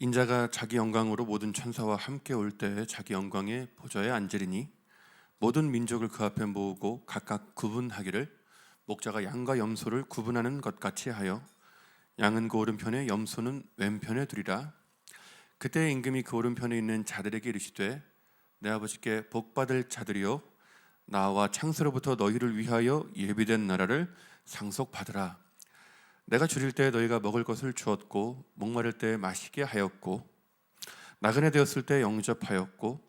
인자가 자기 영광으로 모든 천사와 함께 올 때 자기 영광의 보좌에 앉으리니 모든 민족을 그 앞에 모으고 각각 구분하기를 목자가 양과 염소를 구분하는 것 같이 하여 양은 그 오른편에 염소는 왼편에 두리라. 그때 임금이 그 오른편에 있는 자들에게 이르시되 내 아버지께 복받을 자들이여 나와 창세로부터 너희를 위하여 예비된 나라를 상속받으라. 내가 줄일 때 너희가 먹을 것을 주었고 목마를 때 마시게 하였고 나그네 되었을 때 영접하였고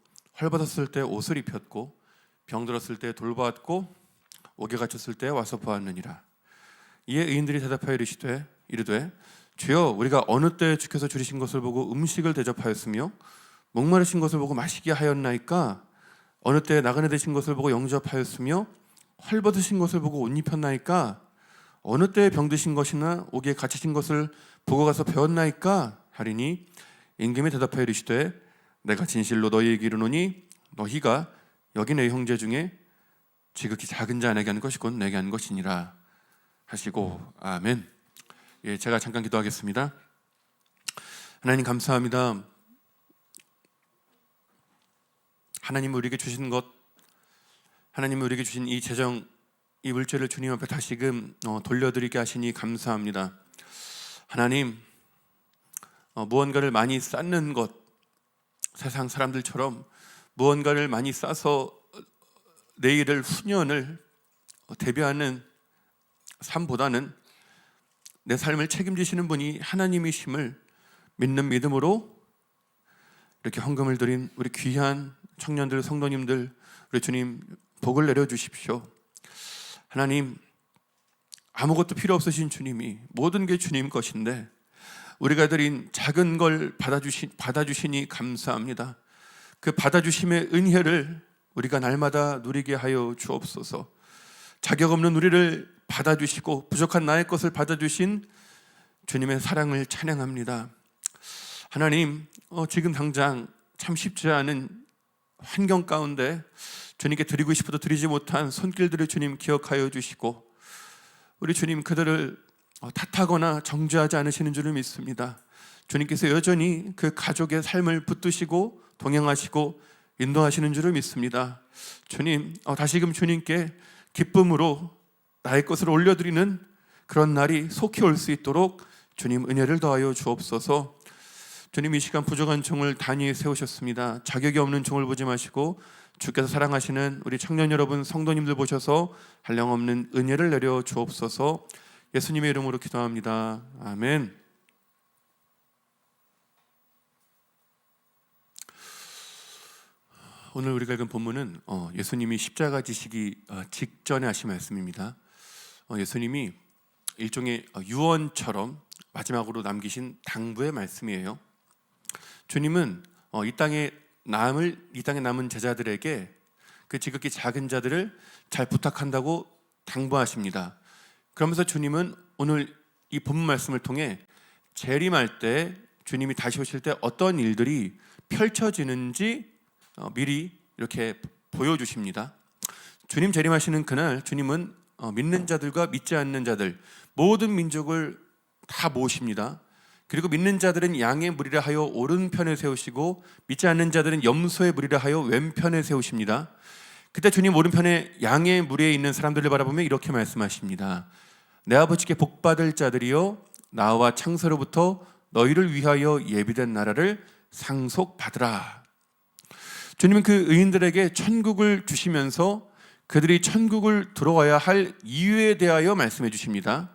헐벗었을 때 옷을 입혔고 병들었을 때 돌보았고 옥에 갇혔을 때 와서 보았느니라. 이에 의인들이 대답하여 이르되 주여 우리가 어느 때 주께서 줄이신 것을 보고 음식을 대접하였으며 목마르신 것을 보고 마시게 하였나이까? 어느 때 나그네 되신 것을 보고 영접하였으며 헐벗으신 것을 보고 옷 입혔나이까? 어느 때에 병드신 것이나 옥에 갇히신 것을 보고 가서 배웠나이까? 하리니 임금이 대답하여 이르시되 내가 진실로 너희에게 이르노니 너희가 여기 내 형제 중에 지극히 작은 자에게 한 것이 곧 내게 한 것이니라 하시고 아멘. 예, 제가 잠깐 기도하겠습니다. 하나님 감사합니다. 하나님 우리에게 주신 것, 하나님 우리에게 주신 이 재정, 이 물질을 주님 앞에 다시금 돌려드리게 하시니 감사합니다. 하나님, 무언가를 많이 쌓는 것, 세상 사람들처럼 무언가를 많이 쌓아서 내일을 후년을 대비하는 삶보다는 내 삶을 책임지시는 분이 하나님이심을 믿는 믿음으로 이렇게 헌금을 드린 우리 귀한 청년들, 성도님들, 우리 주님 복을 내려주십시오. 하나님, 아무것도 필요 없으신 주님이 모든 게 주님 것인데 우리가 드린 작은 걸 받아주시니 감사합니다. 그 받아주심의 은혜를 우리가 날마다 누리게 하여 주옵소서. 자격 없는 우리를 받아주시고 부족한 나의 것을 받아주신 주님의 사랑을 찬양합니다. 하나님, 지금 당장 참 쉽지 않은 환경 가운데 주님께 드리고 싶어도 드리지 못한 손길들을 주님 기억하여 주시고 우리 주님 그들을 탓하거나 정죄하지 않으시는 줄을 믿습니다. 주님께서 여전히 그 가족의 삶을 붙드시고 동행하시고 인도하시는 줄을 믿습니다. 주님, 다시금 주님께 기쁨으로 나의 것을 올려드리는 그런 날이 속히 올 수 있도록 주님 은혜를 더하여 주옵소서. 주님 이 시간 부족한 종을 단위에 세우셨습니다. 자격이 없는 종을 보지 마시고 주께서 사랑하시는 우리 청년 여러분, 성도님들 보셔서 한량없는 은혜를 내려 주옵소서. 예수님의 이름으로 기도합니다. 아멘. 오늘 우리가 읽은 본문은 예수님이 십자가 지시기 직전에 하신 말씀입니다. 예수님이 일종의 유언처럼 마지막으로 남기신 당부의 말씀이에요. 주님은 이 땅에 남은 제자들에게 그 지극히 작은 자들을 잘 부탁한다고 당부하십니다. 그러면서 주님은 오늘 이 본문 말씀을 통해 재림할 때 주님이 다시 오실 때 어떤 일들이 펼쳐지는지 미리 이렇게 보여주십니다. 주님 재림하시는 그날 주님은 믿는 자들과 믿지 않는 자들 모든 민족을 다 모으십니다. 그리고 믿는 자들은 양의 무리라 하여 오른편에 세우시고 믿지 않는 자들은 염소의 무리라 하여 왼편에 세우십니다. 그때 주님 오른편에 양의 무리에 있는 사람들을 바라보며 이렇게 말씀하십니다. 내 아버지께 복받을 자들이여 나와 창세로부터 너희를 위하여 예비된 나라를 상속받으라. 주님은 그 의인들에게 천국을 주시면서 그들이 천국을 들어와야 할 이유에 대하여 말씀해 주십니다.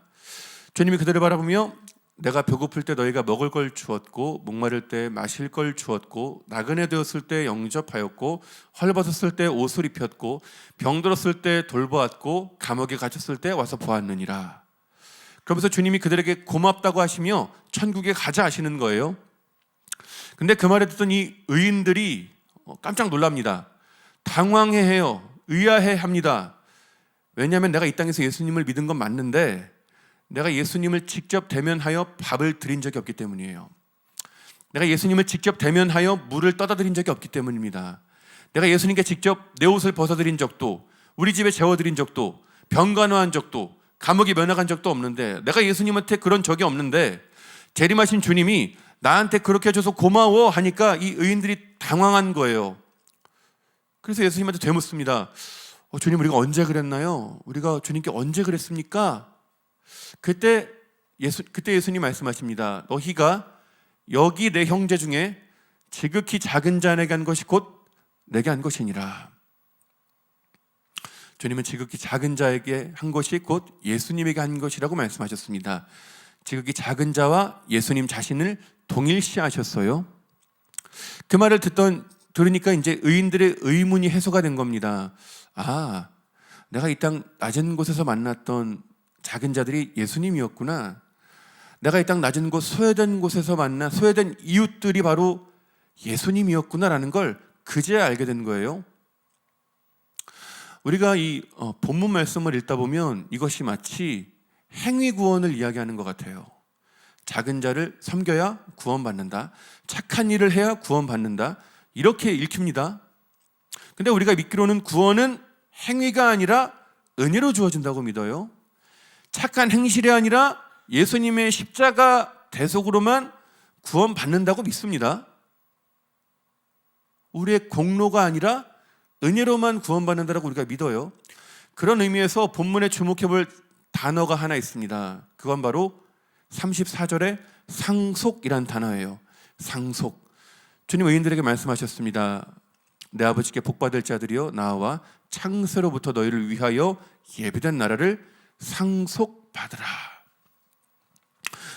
주님이 그들을 바라보며 내가 배고플 때 너희가 먹을 걸 주었고 목마를 때 마실 걸 주었고 나그네 되었을 때 영접하였고 헐벗었을 때 옷을 입혔고 병들었을 때 돌보았고 감옥에 갇혔을 때 와서 보았느니라. 그러면서 주님이 그들에게 고맙다고 하시며 천국에 가자 하시는 거예요. 근데 그 말을 듣던 이 의인들이 깜짝 놀랍니다. 당황해해요. 의아해합니다. 왜냐하면 내가 이 땅에서 예수님을 믿은 건 맞는데 내가 예수님을 직접 대면하여 밥을 드린 적이 없기 때문이에요. 내가 예수님을 직접 대면하여 물을 떠다 드린 적이 없기 때문입니다. 내가 예수님께 직접 내 옷을 벗어드린 적도 우리 집에 재워드린 적도 병간호한 적도 감옥에 면회간 적도 없는데 내가 예수님한테 그런 적이 없는데 재림하신 주님이 나한테 그렇게 해줘서 고마워 하니까 이 의인들이 당황한 거예요. 그래서 예수님한테 되묻습니다. 주님, 우리가 언제 그랬나요? 우리가 주님께 언제 그랬습니까? 그때 예수님 말씀하십니다. 너희가 여기 내 형제 중에 지극히 작은 자에게 한 것이 곧 내게 한 것이니라. 주님은 지극히 작은 자에게 한 것이 곧 예수님에게 한 것이라고 말씀하셨습니다. 지극히 작은 자와 예수님 자신을 동일시하셨어요. 그 말을 들으니까 이제 의인들의 의문이 해소가 된 겁니다. 아, 내가 이 땅 낮은 곳에서 만났던 작은 자들이 예수님이었구나. 내가 이 땅 낮은 곳, 소외된 곳에서 만난 소외된 이웃들이 바로 예수님이었구나라는 걸 그제야 알게 된 거예요. 우리가 이 본문 말씀을 읽다 보면 이것이 마치 행위 구원을 이야기하는 것 같아요. 작은 자를 섬겨야 구원받는다. 착한 일을 해야 구원받는다. 이렇게 읽힙니다. 근데 우리가 믿기로는 구원은 행위가 아니라 은혜로 주어진다고 믿어요. 착한 행실이 아니라 예수님의 십자가 대속으로만 구원받는다고 믿습니다. 우리의 공로가 아니라 은혜로만 구원받는다고 우리가 믿어요. 그런 의미에서 본문에 주목해 볼 단어가 하나 있습니다. 그건 바로 34절의 상속이란 단어예요. 상속. 주님 의인들에게 말씀하셨습니다. 내 아버지께 복받을 자들이여 나와 창세로부터 너희를 위하여 예비된 나라를 상속받으라.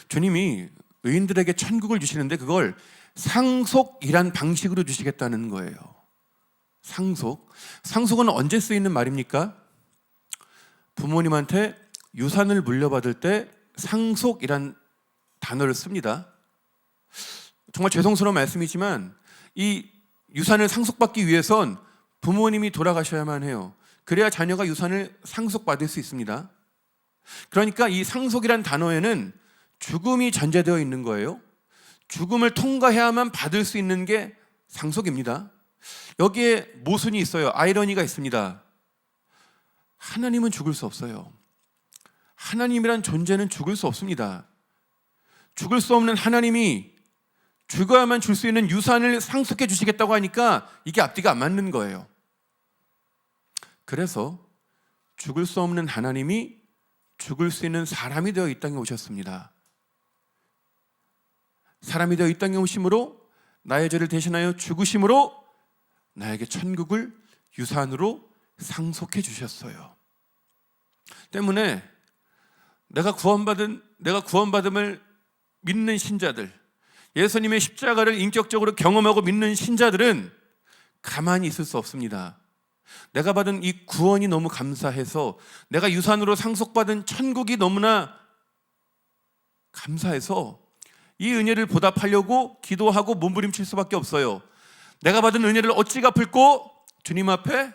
주님이 의인들에게 천국을 주시는데 그걸 상속이란 방식으로 주시겠다는 거예요. 상속은 언제 쓰이는 말입니까? 부모님한테 유산을 물려받을 때 상속이란 단어를 씁니다. 정말 죄송스러운 말씀이지만 이 유산을 상속받기 위해선 부모님이 돌아가셔야만 해요. 그래야 자녀가 유산을 상속받을 수 있습니다. 그러니까 이 상속이란 단어에는 죽음이 전제되어 있는 거예요. 죽음을 통과해야만 받을 수 있는 게 상속입니다. 여기에 모순이 있어요. 아이러니가 있습니다. 하나님은 죽을 수 없어요. 하나님이란 존재는 죽을 수 없습니다. 죽을 수 없는 하나님이 죽어야만 줄 수 있는 유산을 상속해 주시겠다고 하니까 이게 앞뒤가 안 맞는 거예요. 그래서 죽을 수 없는 하나님이 죽을 수 있는 사람이 되어 이 땅에 오셨습니다. 사람이 되어 이 땅에 오심으로 나의 죄를 대신하여 죽으심으로 나에게 천국을 유산으로 상속해 주셨어요. 때문에 내가 구원받음을 믿는 신자들, 예수님의 십자가를 인격적으로 경험하고 믿는 신자들은 가만히 있을 수 없습니다. 내가 받은 이 구원이 너무 감사해서, 내가 유산으로 상속받은 천국이 너무나 감사해서 이 은혜를 보답하려고 기도하고 몸부림칠 수밖에 없어요. 내가 받은 은혜를 어찌 갚을꼬? 주님 앞에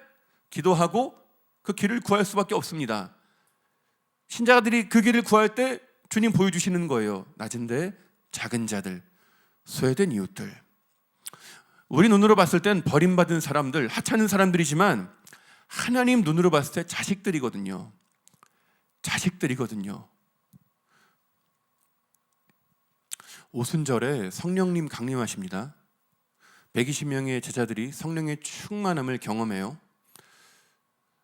기도하고 그 길을 구할 수밖에 없습니다. 신자들이 그 길을 구할 때 주님 보여주시는 거예요. 낮은데 작은 자들, 소외된 이웃들. 우리 눈으로 봤을 땐 버림받은 사람들, 하찮은 사람들이지만 하나님 눈으로 봤을 때 자식들이거든요. 오순절에 성령님 강림하십니다. 120명의 제자들이 성령의 충만함을 경험해요.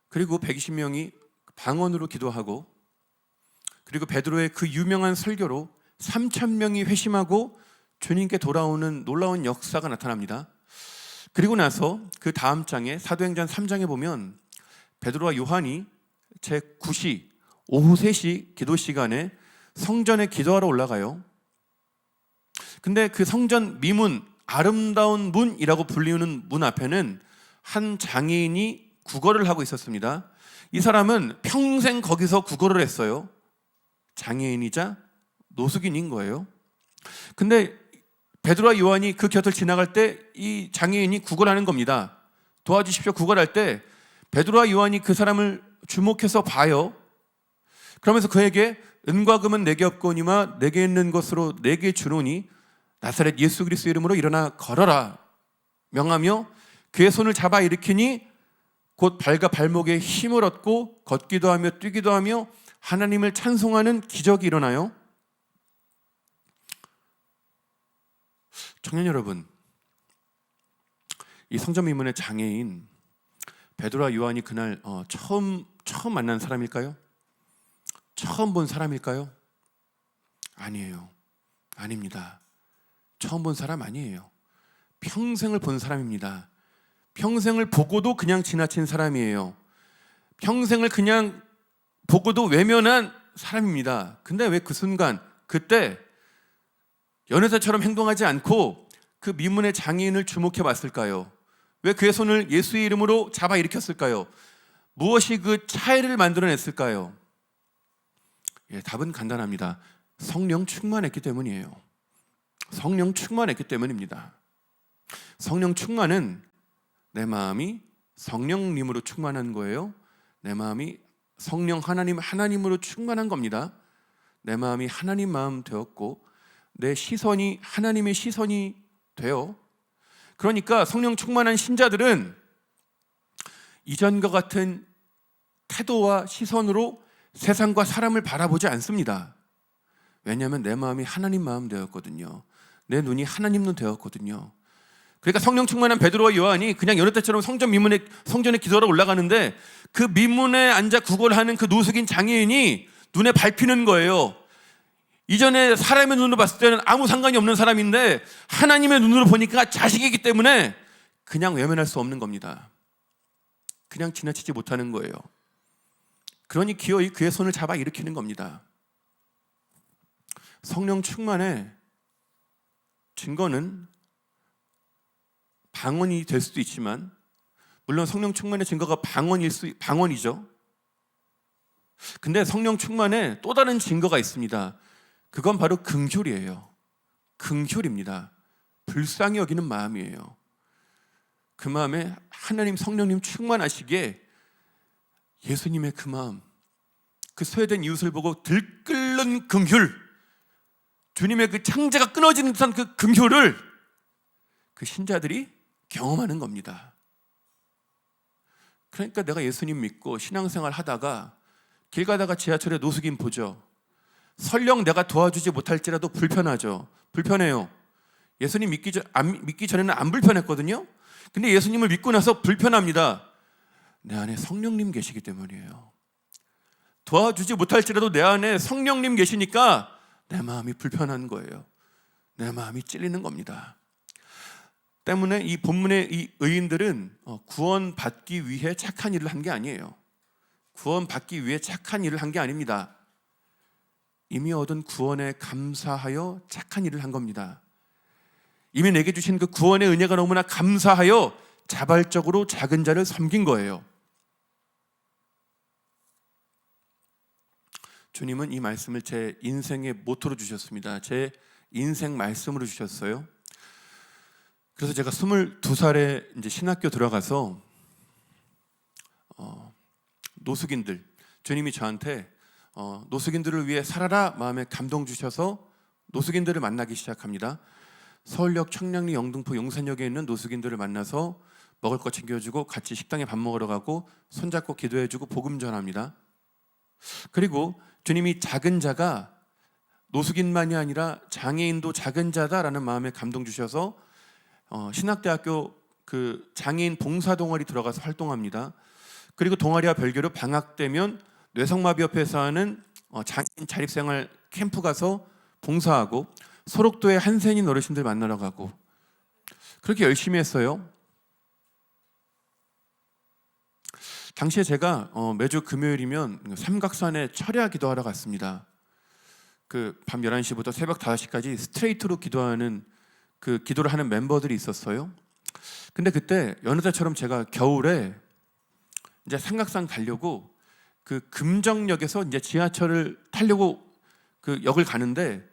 그리고 120명이 방언으로 기도하고, 그리고 베드로의 그 유명한 설교로 3,000명이 회심하고 주님께 돌아오는 놀라운 역사가 나타납니다. 그리고 나서 그 다음 장에 사도행전 3장에 보면 베드로와 요한이 제9시 오후 3시 기도 시간에 성전에 기도하러 올라가요. 근데 그 성전 미문, 아름다운 문이라고 불리우는 문 앞에는 한 장애인이 구걸을 하고 있었습니다. 이 사람은 평생 거기서 구걸을 했어요. 장애인이자 노숙인인 거예요. 근데 베드로와 요한이 그 곁을 지나갈 때 이 장애인이 구걸하는 겁니다. 도와주십시오 구걸할 때 베드로와 요한이 그 사람을 주목해서 봐요. 그러면서 그에게 은과 금은 내게 없거니와 내게 있는 것으로 내게 주노니 나사렛 예수 그리스도 이름으로 일어나 걸어라 명하며 그의 손을 잡아 일으키니 곧 발과 발목에 힘을 얻고 걷기도 하며 뛰기도 하며 하나님을 찬송하는 기적이 일어나요. 청년 여러분, 이 성전 미문의 장애인 베드로와 요한이 그날 처음 만난 사람일까요? 처음 본 사람일까요? 아니에요. 아닙니다. 처음 본 사람 아니에요. 평생을 본 사람입니다. 평생을 보고도 그냥 지나친 사람이에요. 평생을 그냥 보고도 외면한 사람입니다. 근데 왜 그 순간, 그때 연애사처럼 행동하지 않고 그 미문의 장애인을 주목해 봤을까요? 왜 그의 손을 예수의 이름으로 잡아 일으켰을까요? 무엇이 그 차이를 만들어냈을까요? 답은 간단합니다. 성령 충만했기 때문이에요. 성령 충만했기 때문입니다. 성령 충만은 내 마음이 성령님으로 충만한 거예요. 내 마음이 성령 하나님으로 충만한 겁니다. 내 마음이 하나님 마음 되었고 내 시선이 하나님의 시선이 돼요. 그러니까 성령 충만한 신자들은 이전과 같은 태도와 시선으로 세상과 사람을 바라보지 않습니다. 왜냐하면 내 마음이 하나님 마음 되었거든요. 내 눈이 하나님 눈 되었거든요. 그러니까 성령 충만한 베드로와 요한이 그냥 여느 때처럼 성전에 기도하러 올라가는데 그 민문에 앉아 구걸하는 그 노숙인 장애인이 눈에 밟히는 거예요. 이전에 사람의 눈으로 봤을 때는 아무 상관이 없는 사람인데 하나님의 눈으로 보니까 자식이기 때문에 그냥 외면할 수 없는 겁니다. 그냥 지나치지 못하는 거예요. 그러니 기어이 그의 손을 잡아 일으키는 겁니다. 성령 충만의 증거는 방언이 될 수도 있지만, 물론 성령 충만의 증거가 방언이죠. 근데 성령 충만의 또 다른 증거가 있습니다. 그건 바로 긍휼이에요. 긍휼입니다. 불쌍히 여기는 마음이에요. 그 마음에 하나님 성령님 충만하시기에 예수님의 그 마음, 그 소외된 이웃을 보고 들끓는 긍휼, 주님의 그 창자가 끊어지는 듯한 그 긍휼을 그 신자들이 경험하는 겁니다. 그러니까 내가 예수님 믿고 신앙생활 하다가 길 가다가 지하철에 노숙인 보죠. 설령 내가 도와주지 못할지라도 불편하죠. 불편해요. 예수님 믿기 전에는 안 불편했거든요. 근데 예수님을 믿고 나서 불편합니다. 내 안에 성령님 계시기 때문이에요. 도와주지 못할지라도 내 안에 성령님 계시니까 내 마음이 불편한 거예요. 내 마음이 찔리는 겁니다. 때문에 이 본문의 이 의인들은 구원받기 위해 착한 일을 한 게 아니에요. 구원받기 위해 착한 일을 한 게 아닙니다. 이미 얻은 구원에 감사하여 착한 일을 한 겁니다. 이미 내게 주신 그 구원의 은혜가 너무나 감사하여 자발적으로 작은 자를 섬긴 거예요. 주님은 이 말씀을 제 인생의 모토로 주셨습니다. 제 인생 말씀으로 주셨어요. 그래서 제가 22살에 이제 신학교 들어가서 노숙인들, 주님이 저한테 노숙인들을 위해 살아라 마음에 감동 주셔서 노숙인들을 만나기 시작합니다. 서울역, 청량리, 영등포, 용산역에 있는 노숙인들을 만나서 먹을 거 챙겨주고 같이 식당에 밥 먹으러 가고 손잡고 기도해주고 복음 전합니다. 그리고 주님이 작은 자가 노숙인만이 아니라 장애인도 작은 자다라는 마음에 감동 주셔서 신학대학교 그 장애인 봉사 동아리 들어가서 활동합니다. 그리고 동아리와 별개로 방학 되면 뇌성마비협회에서 하는 장애인 자립생활 캠프 가서 봉사하고 소록도의 한센인 어르신들 만나러 가고 그렇게 열심히 했어요. 당시에 제가 매주 금요일이면 삼각산에 철야 기도하러 갔습니다. 그 밤 11시부터 새벽 5시까지 스트레이트로 기도하는 그 기도를 하는 멤버들이 있었어요. 근데 그때 여느 때처럼 제가 겨울에 이제 삼각산 가려고 그 금정역에서 이제 지하철을 타려고 그 역을 가는데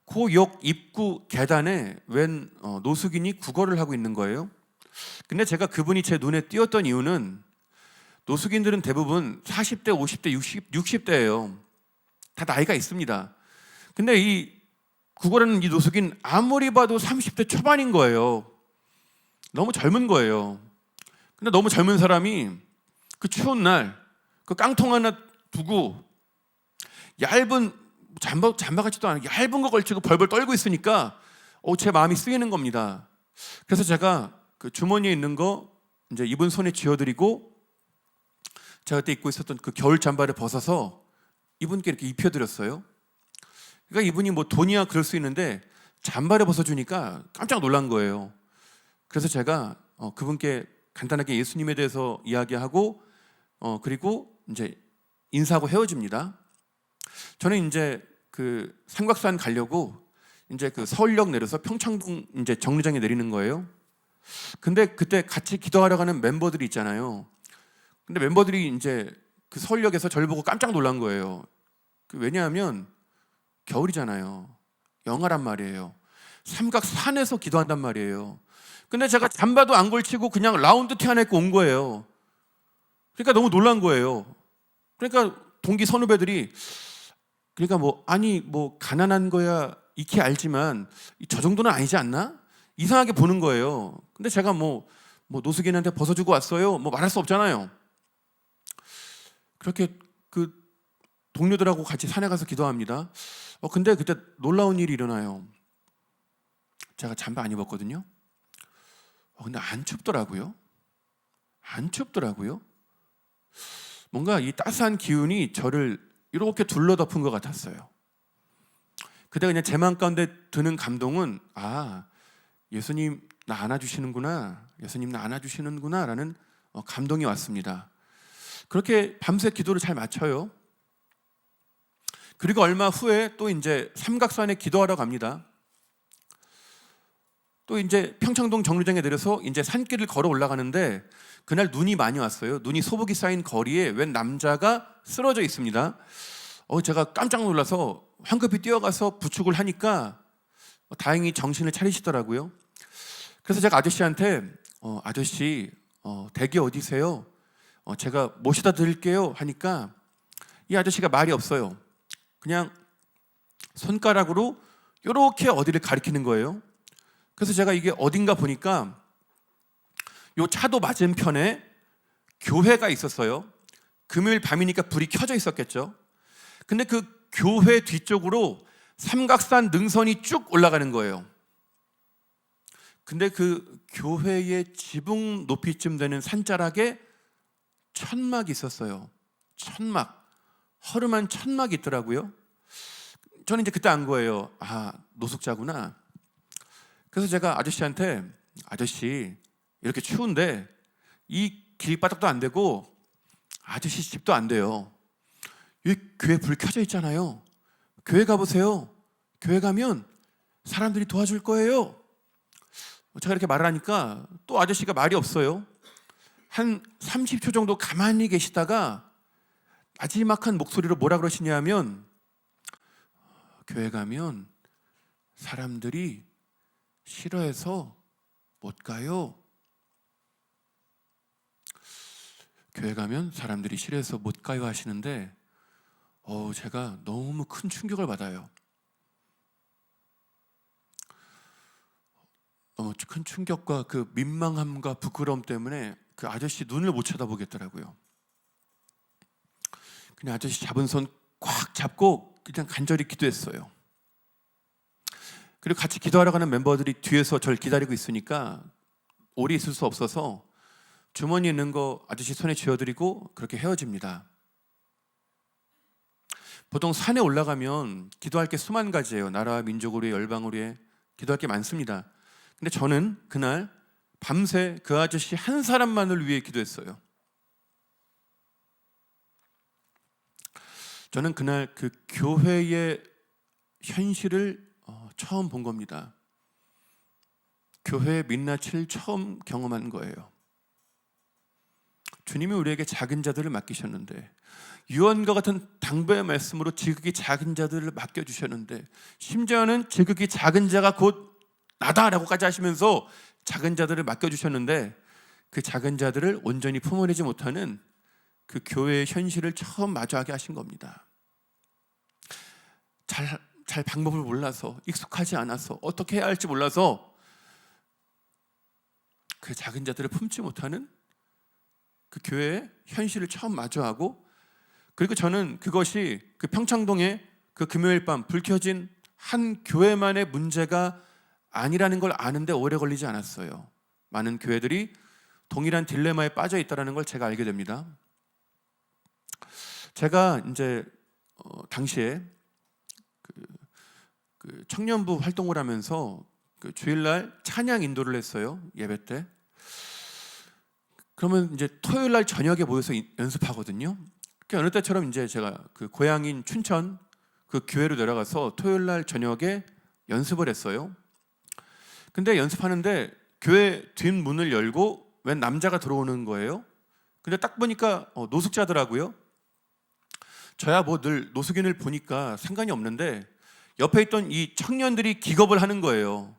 그 역 입구 계단에 웬 노숙인이 구걸을 하고 있는 거예요. 근데 제가 그분이 제 눈에 띄었던 이유는 노숙인들은 대부분 40대, 50대, 60대예요. 다 나이가 있습니다. 근데 이 구걸하는 이 노숙인 아무리 봐도 30대 초반인 거예요. 너무 젊은 거예요. 근데 너무 젊은 사람이 그 추운 날 그 깡통 하나 두고 얇은 잠바 같지도 않은 얇은 거 걸치고 벌벌 떨고 있으니까 제 마음이 쓰이는 겁니다. 그래서 제가 그 주머니에 있는 거 이제 이분 손에 쥐어드리고 제가 그때 입고 있었던 그 겨울 잠바를 벗어서 이분께 이렇게 입혀드렸어요. 그러니까 이분이 뭐 돈이야 그럴 수 있는데 잠바를 벗어주니까 깜짝 놀란 거예요. 그래서 제가 그분께 간단하게 예수님에 대해서 이야기하고 그리고 이제 인사하고 헤어집니다. 저는 이제 그 삼각산 가려고 이제 그 서울역 내려서 평창동 이제 정류장에 내리는 거예요. 근데 그때 같이 기도하러 가는 멤버들이 있잖아요. 근데 멤버들이 이제 그 서울역에서 저를 보고 깜짝 놀란 거예요. 왜냐하면 겨울이잖아요. 영하란 말이에요. 삼각산에서 기도한단 말이에요. 근데 제가 잠바도 안 걸치고 그냥 라운드 티 하나 입고 온 거예요. 그러니까 너무 놀란 거예요. 그러니까 동기 선후배들이 그러니까 뭐 가난한 거야 익히 알지만 저 정도는 아니지 않나? 이상하게 보는 거예요. 근데 제가 뭐 노숙인한테 벗어주고 왔어요. 뭐 말할 수 없잖아요. 그렇게 그 동료들하고 같이 산에 가서 기도합니다. 근데 그때 놀라운 일이 일어나요. 제가 잠바 안 입었거든요. 근데 안 춥더라고요. 안 춥더라고요. 뭔가 이 따스한 기운이 저를 이렇게 둘러덮은 것 같았어요. 그때 그냥 제 마음 가운데 드는 감동은 예수님 나 안아주시는구나, 예수님 나 안아주시는구나 라는 감동이 왔습니다. 그렇게 밤새 기도를 잘 마쳐요. 그리고 얼마 후에 또 이제 삼각산에 기도하러 갑니다. 또 이제 평창동 정류장에 내려서 이제 산길을 걸어 올라가는데 그날 눈이 많이 왔어요. 눈이 소복이 쌓인 거리에 웬 남자가 쓰러져 있습니다. 제가 깜짝 놀라서 황급히 뛰어가서 부축을 하니까 다행히 정신을 차리시더라고요. 그래서 제가 아저씨한테 아저씨 댁이 어디세요? 제가 모셔다 드릴게요 하니까 이 아저씨가 말이 없어요. 그냥 손가락으로 이렇게 어디를 가리키는 거예요. 그래서 제가 이게 어딘가 보니까 요 차도 맞은편에 교회가 있었어요. 금요일 밤이니까 불이 켜져 있었겠죠. 근데 그 교회 뒤쪽으로 삼각산 능선이 쭉 올라가는 거예요. 근데 그 교회의 지붕 높이쯤 되는 산자락에 천막이 있었어요. 천막, 허름한 천막이 있더라고요. 저는 이제 그때 안 거예요. 노숙자구나. 그래서 제가 아저씨한테 아저씨 이렇게 추운데 이 길바닥도 안 되고 아저씨 집도 안 돼요. 여기 교회 불 켜져 있잖아요. 교회 가보세요. 교회 가면 사람들이 도와줄 거예요. 제가 이렇게 말을 하니까 또 아저씨가 말이 없어요. 한 30초 정도 가만히 계시다가 마지막한 목소리로 뭐라 그러시냐면 교회 가면 사람들이 싫어해서 못 가요. 교회 가면 사람들이 싫어해서 못 가요 하시는데 제가 너무 큰 충격을 받아요. 너무 큰 충격과 그 민망함과 부끄러움 때문에 그 아저씨 눈을 못 쳐다보겠더라고요. 그냥 아저씨 잡은 손 꽉 잡고 그냥 간절히 기도했어요. 그리고 같이 기도하러 가는 멤버들이 뒤에서 저를 기다리고 있으니까 오래 있을 수 없어서 주머니에 있는 거 아저씨 손에 쥐어드리고 그렇게 헤어집니다. 보통 산에 올라가면 기도할 게 수만 가지예요. 나라와 민족을 위해, 열방을 위해 기도할 게 많습니다. 근데 저는 그날 밤새 그 아저씨 한 사람만을 위해 기도했어요. 저는 그날 그 교회의 현실을 처음 본 겁니다. 교회의 민낯을 처음 경험한 거예요. 주님이 우리에게 작은 자들을 맡기셨는데 유언과 같은 당부의 말씀으로 지극히 작은 자들을 맡겨주셨는데 심지어는 지극히 작은 자가 곧 나다라고까지 하시면서 작은 자들을 맡겨주셨는데 그 작은 자들을 온전히 품어내지 못하는 그 교회의 현실을 처음 마주하게 하신 겁니다. 잘 방법을 몰라서 익숙하지 않아서 어떻게 해야 할지 몰라서 그 작은 자들을 품지 못하는 그 교회의 현실을 처음 마주하고 그리고 저는 그것이 그 평창동에 그 금요일 밤 불 켜진 한 교회만의 문제가 아니라는 걸 아는데 오래 걸리지 않았어요. 많은 교회들이 동일한 딜레마에 빠져 있다는 걸 제가 알게 됩니다. 제가 이제 당시에 그 청년부 활동을 하면서 그 주일날 찬양 인도를 했어요. 예배 때. 그러면 이제 토요일날 저녁에 모여서 연습하거든요. 어느 때처럼 이제 제가 그 고향인 춘천 그 교회로 내려가서 토요일날 저녁에 연습을 했어요. 근데 연습하는데 교회 뒷문을 열고 웬 남자가 들어오는 거예요. 근데 딱 보니까 노숙자더라고요. 저야 뭐 늘 노숙인을 보니까 상관이 없는데 옆에 있던 이 청년들이 기겁을 하는 거예요.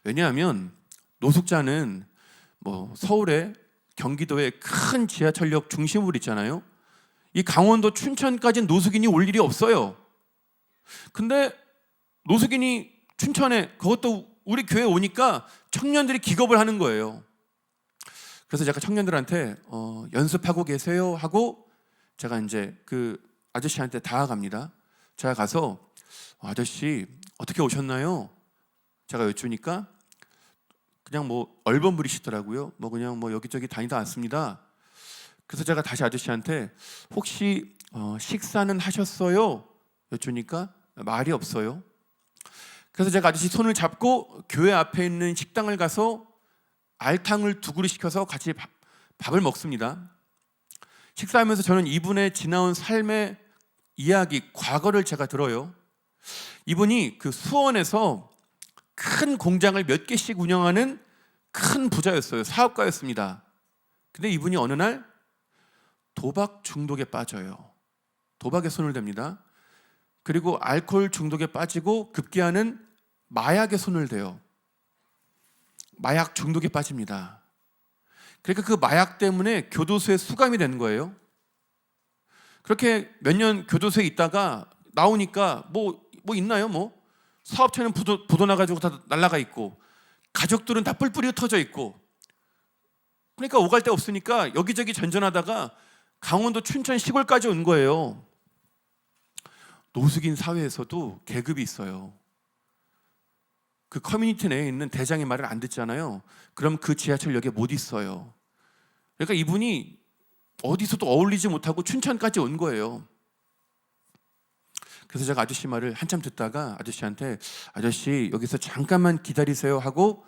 왜냐하면 노숙자는 뭐 서울에 경기도의 큰 지하철역 중심부를 있잖아요. 이 강원도 춘천까지는 노숙인이 올 일이 없어요. 근데 노숙인이 춘천에 그것도 우리 교회에 오니까 청년들이 기겁을 하는 거예요. 그래서 제가 청년들한테 연습하고 계세요 하고 제가 이제 그 아저씨한테 다가갑니다. 제가 가서 아저씨 어떻게 오셨나요? 제가 여쭈니까 그냥 뭐 얼버무리시더라고요. 뭐 그냥 뭐 여기저기 다니다 왔습니다. 그래서 제가 다시 아저씨한테 혹시 식사는 하셨어요? 여쭈니까 말이 없어요. 그래서 제가 아저씨 손을 잡고 교회 앞에 있는 식당을 가서 알탕을 2그릇 시켜서 같이 밥을 먹습니다. 식사하면서 저는 이분의 지나온 삶의 이야기, 과거를 제가 들어요. 이분이 그 수원에서 큰 공장을 몇 개씩 운영하는 큰 부자였어요. 사업가였습니다. 근데 이분이 어느 날 도박 중독에 빠져요. 도박에 손을 댑니다. 그리고 알코올 중독에 빠지고 급기야는 마약에 손을 대요. 마약 중독에 빠집니다. 그러니까 그 마약 때문에 교도소에 수감이 되는 거예요. 그렇게 몇 년 교도소에 있다가 나오니까 뭐 있나요? 뭐 사업체는 부도 나가지고 다 날라가 있고 가족들은 다 뿔뿔이 흩어져 있고 그러니까 오갈 데 없으니까 여기저기 전전하다가 강원도 춘천 시골까지 온 거예요. 노숙인 사회에서도 계급이 있어요. 그 커뮤니티 내에 있는 대장의 말을 안 듣잖아요. 그럼 그 지하철역에 못 있어요. 그러니까 이분이 어디서도 어울리지 못하고 춘천까지 온 거예요. 그래서 제가 아저씨 말을 한참 듣다가 아저씨한테 아저씨 여기서 잠깐만 기다리세요 하고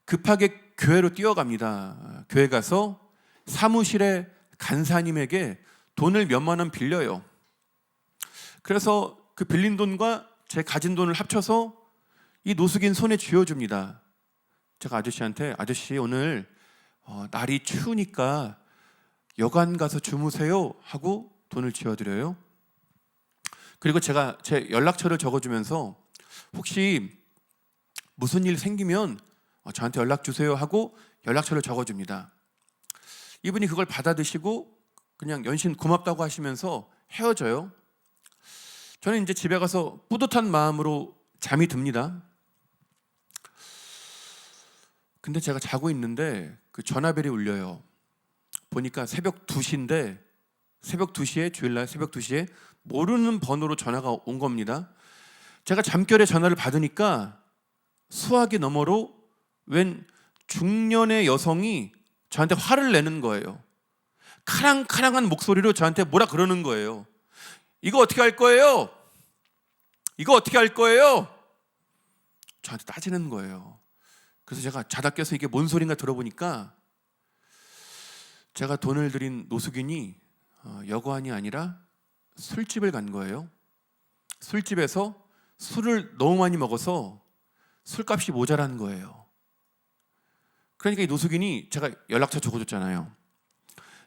급하게 교회로 뛰어갑니다. 교회 가서 사무실에 간사님에게 돈을 몇만 원 빌려요. 그래서 그 빌린 돈과 제 가진 돈을 합쳐서 이 노숙인 손에 쥐어줍니다. 제가 아저씨한테 아저씨 오늘 날이 추우니까 여관 가서 주무세요 하고 돈을 쥐어드려요. 그리고 제가 제 연락처를 적어주면서 혹시 무슨 일 생기면 저한테 연락 주세요 하고 연락처를 적어줍니다. 이분이 그걸 받아드시고 그냥 연신 고맙다고 하시면서 헤어져요. 저는 이제 집에 가서 뿌듯한 마음으로 잠이 듭니다. 근데 제가 자고 있는데 그 전화벨이 울려요. 보니까 새벽 2시인데 새벽 2시에 주일날 새벽 2시에 모르는 번호로 전화가 온 겁니다. 제가 잠결에 전화를 받으니까 수화기 너머로 웬 중년의 여성이 저한테 화를 내는 거예요. 카랑카랑한 목소리로 저한테 뭐라 그러는 거예요. 이거 어떻게 할 거예요? 이거 어떻게 할 거예요? 저한테 따지는 거예요. 그래서 제가 자다 깨서 이게 뭔 소린가 들어보니까 제가 돈을 들인 노숙인이 여관이 아니라 술집을 간 거예요. 술집에서 술을 너무 많이 먹어서 술값이 모자란 거예요. 그러니까 이 노숙인이 제가 연락처 적어줬잖아요.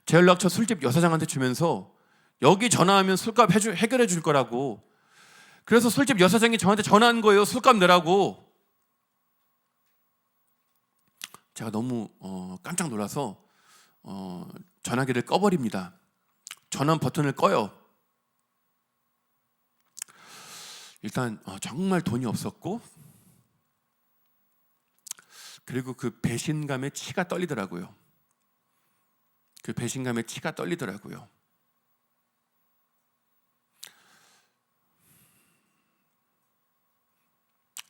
제 연락처 술집 여사장한테 주면서 여기 전화하면 술값 해결해 줄 거라고. 그래서 술집 여사장이 저한테 전화한 거예요. 술값 내라고. 제가 너무 깜짝 놀라서 전화기를 꺼버립니다. 전원 버튼을 꺼요. 일단 정말 돈이 없었고 그리고 그 배신감에 치가 떨리더라고요. 그 배신감에 치가 떨리더라고요.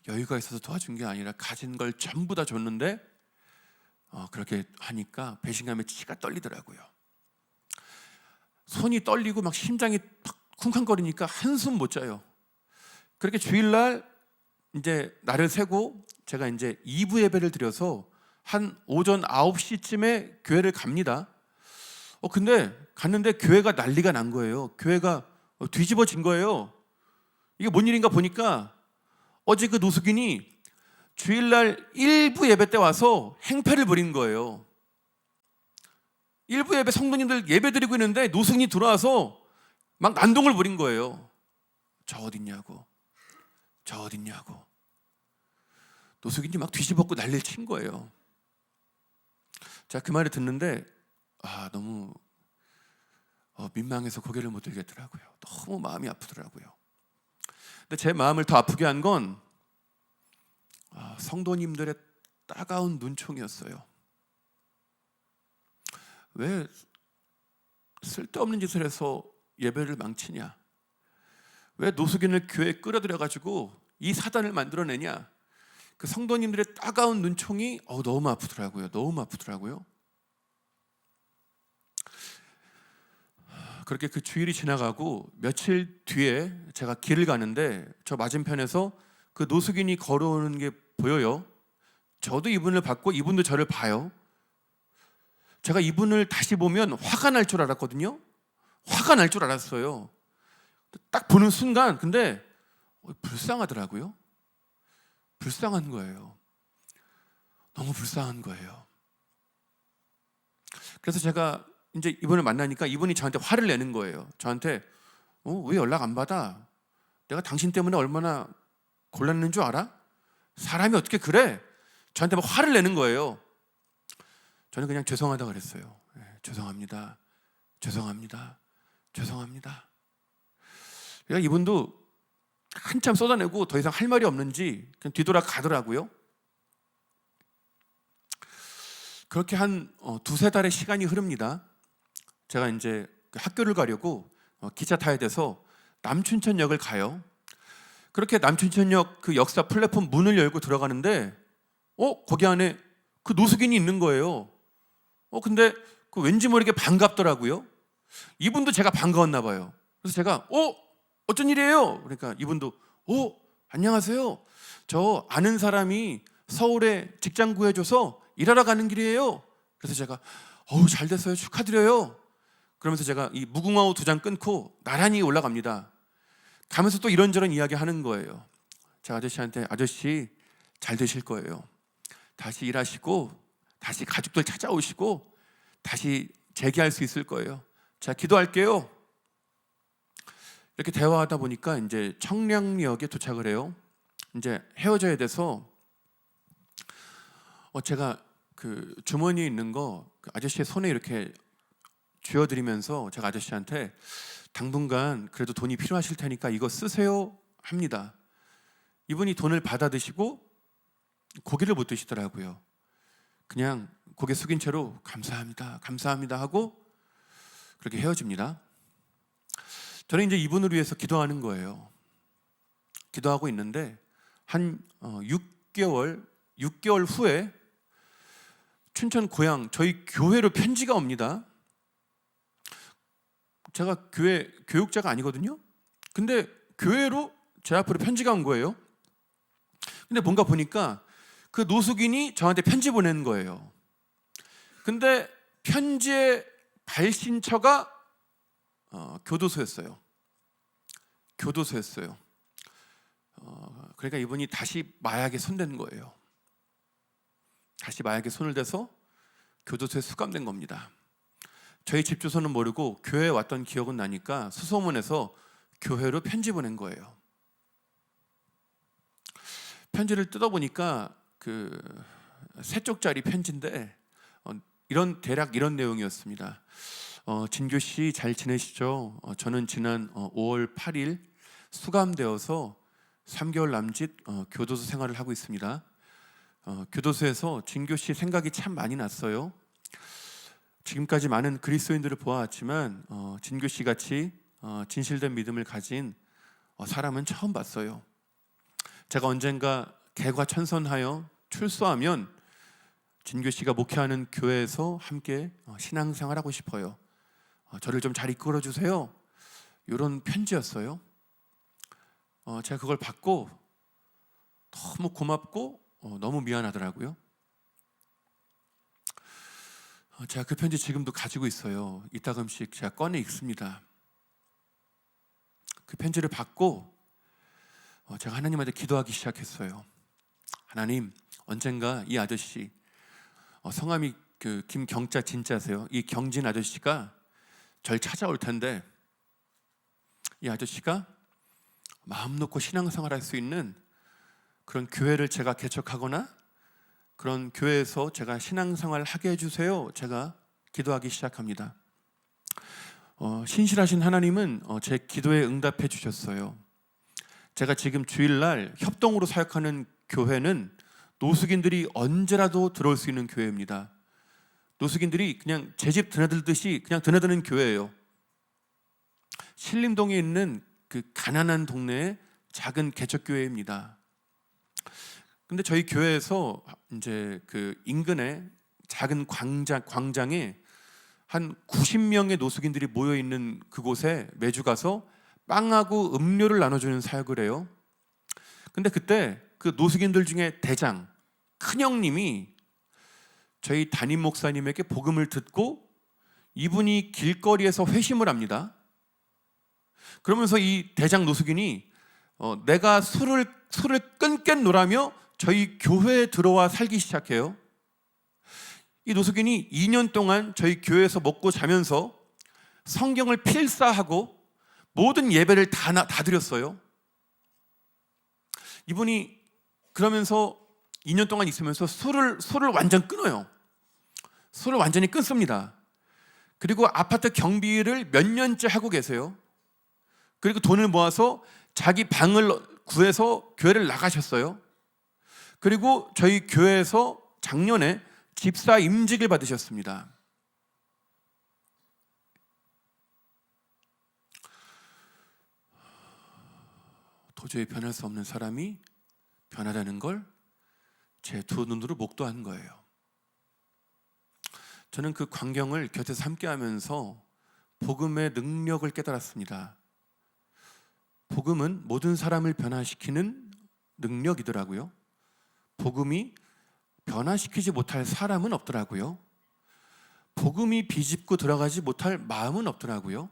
여유가 있어서 도와준 게 아니라 가진 걸 전부 다 줬는데 그렇게 하니까 배신감에 치가 떨리더라고요. 손이 떨리고 막 심장이 팍 쿵쾅거리니까 한숨 못 자요. 그렇게 주일날 이제 날을 새고 제가 이제 2부 예배를 드려서 한 오전 9시쯤에 교회를 갑니다. 근데 갔는데 교회가 난리가 난 거예요. 교회가 뒤집어진 거예요. 이게 뭔 일인가 보니까 어제 그 노숙인이 주일날 1부 예배 때 와서 행패를 부린 거예요. 1부 예배 성도님들 예배 드리고 있는데 노숙인이 들어와서 막 난동을 부린 거예요. 저 어딨냐고, 저 어딨냐고. 노숙인이 막 뒤집었고 난리를 친 거예요. 자, 그 말을 듣는데 너무 민망해서 고개를 못 들겠더라고요. 너무 마음이 아프더라고요. 근데 제 마음을 더 아프게 한 건 성도님들의 따가운 눈총이었어요. 왜 쓸데없는 짓을 해서 예배를 망치냐? 왜 노숙인을 교회에 끌어들여가지고 이 사단을 만들어내냐? 그 성도님들의 따가운 눈총이 너무 아프더라고요. 너무 아프더라고요. 그렇게 그 주일이 지나가고 며칠 뒤에 제가 길을 가는데 저 맞은편에서 그 노숙인이 걸어오는 게 보여요. 저도 이분을 봤고 이분도 저를 봐요. 제가 이분을 다시 보면 화가 날 줄 알았거든요. 화가 날 줄 알았어요. 딱 보는 순간 근데 불쌍하더라고요. 불쌍한 거예요. 너무 불쌍한 거예요. 그래서 제가 이제 이분을 만나니까 이분이 저한테 화를 내는 거예요. 저한테 왜 연락 안 받아? 내가 당신 때문에 얼마나 곤란했는 줄 알아? 사람이 어떻게 그래? 저한테 막 화를 내는 거예요. 저는 그냥 죄송하다 그랬어요. 죄송합니다. 죄송합니다. 죄송합니다. 그러니까 이분도 한참 쏟아내고 더 이상 할 말이 없는지 그냥 뒤돌아 가더라고요. 그렇게 한 두세 달의 시간이 흐릅니다. 제가 이제 학교를 가려고 기차 타야 돼서 남춘천역을 가요. 그렇게 남춘천역 그 역사 플랫폼 문을 열고 들어가는데 거기 안에 그 노숙인이 있는 거예요. 근데 그 왠지 모르게 반갑더라고요. 이분도 제가 반가웠나 봐요. 그래서 제가 어쩐 일이에요? 그러니까 이분도 안녕하세요. 저 아는 사람이 서울에 직장 구해줘서 일하러 가는 길이에요. 그래서 제가 잘 됐어요. 축하드려요. 그러면서 제가 이 무궁화호 2장 끊고 나란히 올라갑니다. 가면서 또 이런저런 이야기 하는 거예요. 제가 아저씨한테 아저씨 잘 되실 거예요. 다시 일하시고 다시 가족들 찾아오시고 다시 재기할 수 있을 거예요. 자, 기도할게요. 이렇게 대화하다 보니까 이제 청량리역에 도착을 해요. 이제 헤어져야 돼서 제가 그 주머니에 있는 거 그 아저씨의 손에 이렇게 쥐어드리면서 제가 아저씨한테 당분간 그래도 돈이 필요하실 테니까 이거 쓰세요 합니다. 이분이 돈을 받아 드시고 고개를 못 드시더라고요. 그냥 고개 숙인 채로 감사합니다, 감사합니다 하고 그렇게 헤어집니다. 저는 이제 이분을 위해서 기도하는 거예요. 기도하고 있는데 한 6개월 후에 춘천 고향 저희 교회로 편지가 옵니다. 제가 교회 교육자가 아니거든요. 근데 교회로 제 앞으로 편지가 온 거예요. 근데 뭔가 보니까 그 노숙인이 저한테 편지 보낸 거예요. 근데 편지의 발신처가 교도소였어요. 교도소였어요. 그러니까 이분이 다시 마약에 손댄 거예요. 다시 마약에 손을 대서 교도소에 수감된 겁니다. 저희 집 주소는 모르고 교회에 왔던 기억은 나니까 수소문에서 교회로 편지 보낸 거예요. 편지를 뜯어보니까 그 3쪽짜리 편지인데 대략 이런 내용이었습니다. 진교 씨 잘 지내시죠? 저는 지난 5월 8일 수감되어서 3개월 남짓 교도소 생활을 하고 있습니다. 교도소에서 진교 씨 생각이 참 많이 났어요. 지금까지 많은 그리스도인들을 보아왔지만 진교 씨 같이 진실된 믿음을 가진 사람은 처음 봤어요. 제가 언젠가 개과천선하여 출소하면 진교 씨가 목회하는 교회에서 함께 신앙생활하고 싶어요. 저를 좀 잘 이끌어 주세요. 이런 편지였어요. 제가 그걸 받고 너무 고맙고 너무 미안하더라고요. 제가 그 편지 지금도 가지고 있어요. 이따금씩 제가 꺼내 읽습니다. 그 편지를 받고 제가 하나님한테 기도하기 시작했어요. 하나님, 언젠가 이 아저씨, 성함이 그 김경자 진짜세요. 이 경진 아저씨가 절 찾아올 텐데 이 아저씨가 마음 놓고 신앙생활 할 수 있는 그런 교회를 제가 개척하거나 그런 교회에서 제가 신앙생활 하게 해주세요. 제가 기도하기 시작합니다. 신실하신 하나님은 제 기도에 응답해 주셨어요. 제가 지금 주일날 협동으로 사역하는 교회는 노숙인들이 언제라도 들어올 수 있는 교회입니다. 노숙인들이 그냥 제 집 드나들듯이 그냥 드나드는 교회예요. 신림동에 있는 그 가난한 동네의 작은 개척교회입니다. 근데 저희 교회에서 이제 그 인근에 작은 광장에 한 90명의 노숙인들이 모여 있는 그곳에 매주 가서 빵하고 음료를 나눠주는 사역을 해요. 근데 그때 그 노숙인들 중에 대장 큰형님이 저희 담임 목사님에게 복음을 듣고 이분이 길거리에서 회심을 합니다. 그러면서 이 대장 노숙인이 내가 술을 끊겠노라며 저희 교회에 들어와 살기 시작해요. 이 노숙인이 2년 동안 저희 교회에서 먹고 자면서 성경을 필사하고 모든 예배를 다 드렸어요. 이분이 그러면서 2년 동안 있으면서 술을 완전 끊어요. 술을 완전히 끊습니다. 그리고 아파트 경비를 몇 년째 하고 계세요. 그리고 돈을 모아서 자기 방을 구해서 교회를 나가셨어요. 그리고 저희 교회에서 작년에 집사 임직을 받으셨습니다. 도저히 변할 수 없는 사람이 변하다는 걸 제 두 눈으로 목도한 거예요. 저는 그 광경을 곁에서 함께하면서 복음의 능력을 깨달았습니다. 복음은 모든 사람을 변화시키는 능력이더라고요. 복음이 변화시키지 못할 사람은 없더라고요. 복음이 비집고 들어가지 못할 마음은 없더라고요.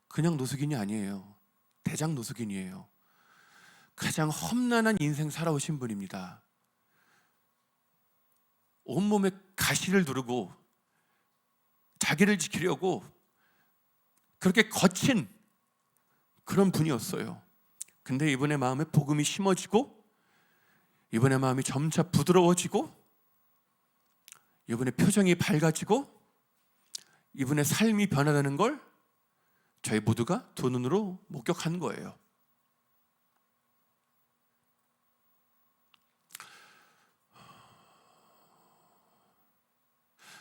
그냥 노숙인이 아니에요. 대장 노숙인이에요. 가장 험난한 인생 살아오신 분입니다. 온몸에 가시를 두르고 자기를 지키려고 그렇게 거친 그런 분이었어요. 근데 이분의 마음에 복음이 심어지고 이분의 마음이 점차 부드러워지고 이분의 표정이 밝아지고 이분의 삶이 변하다는 걸 저희 모두가 두 눈으로 목격한 거예요.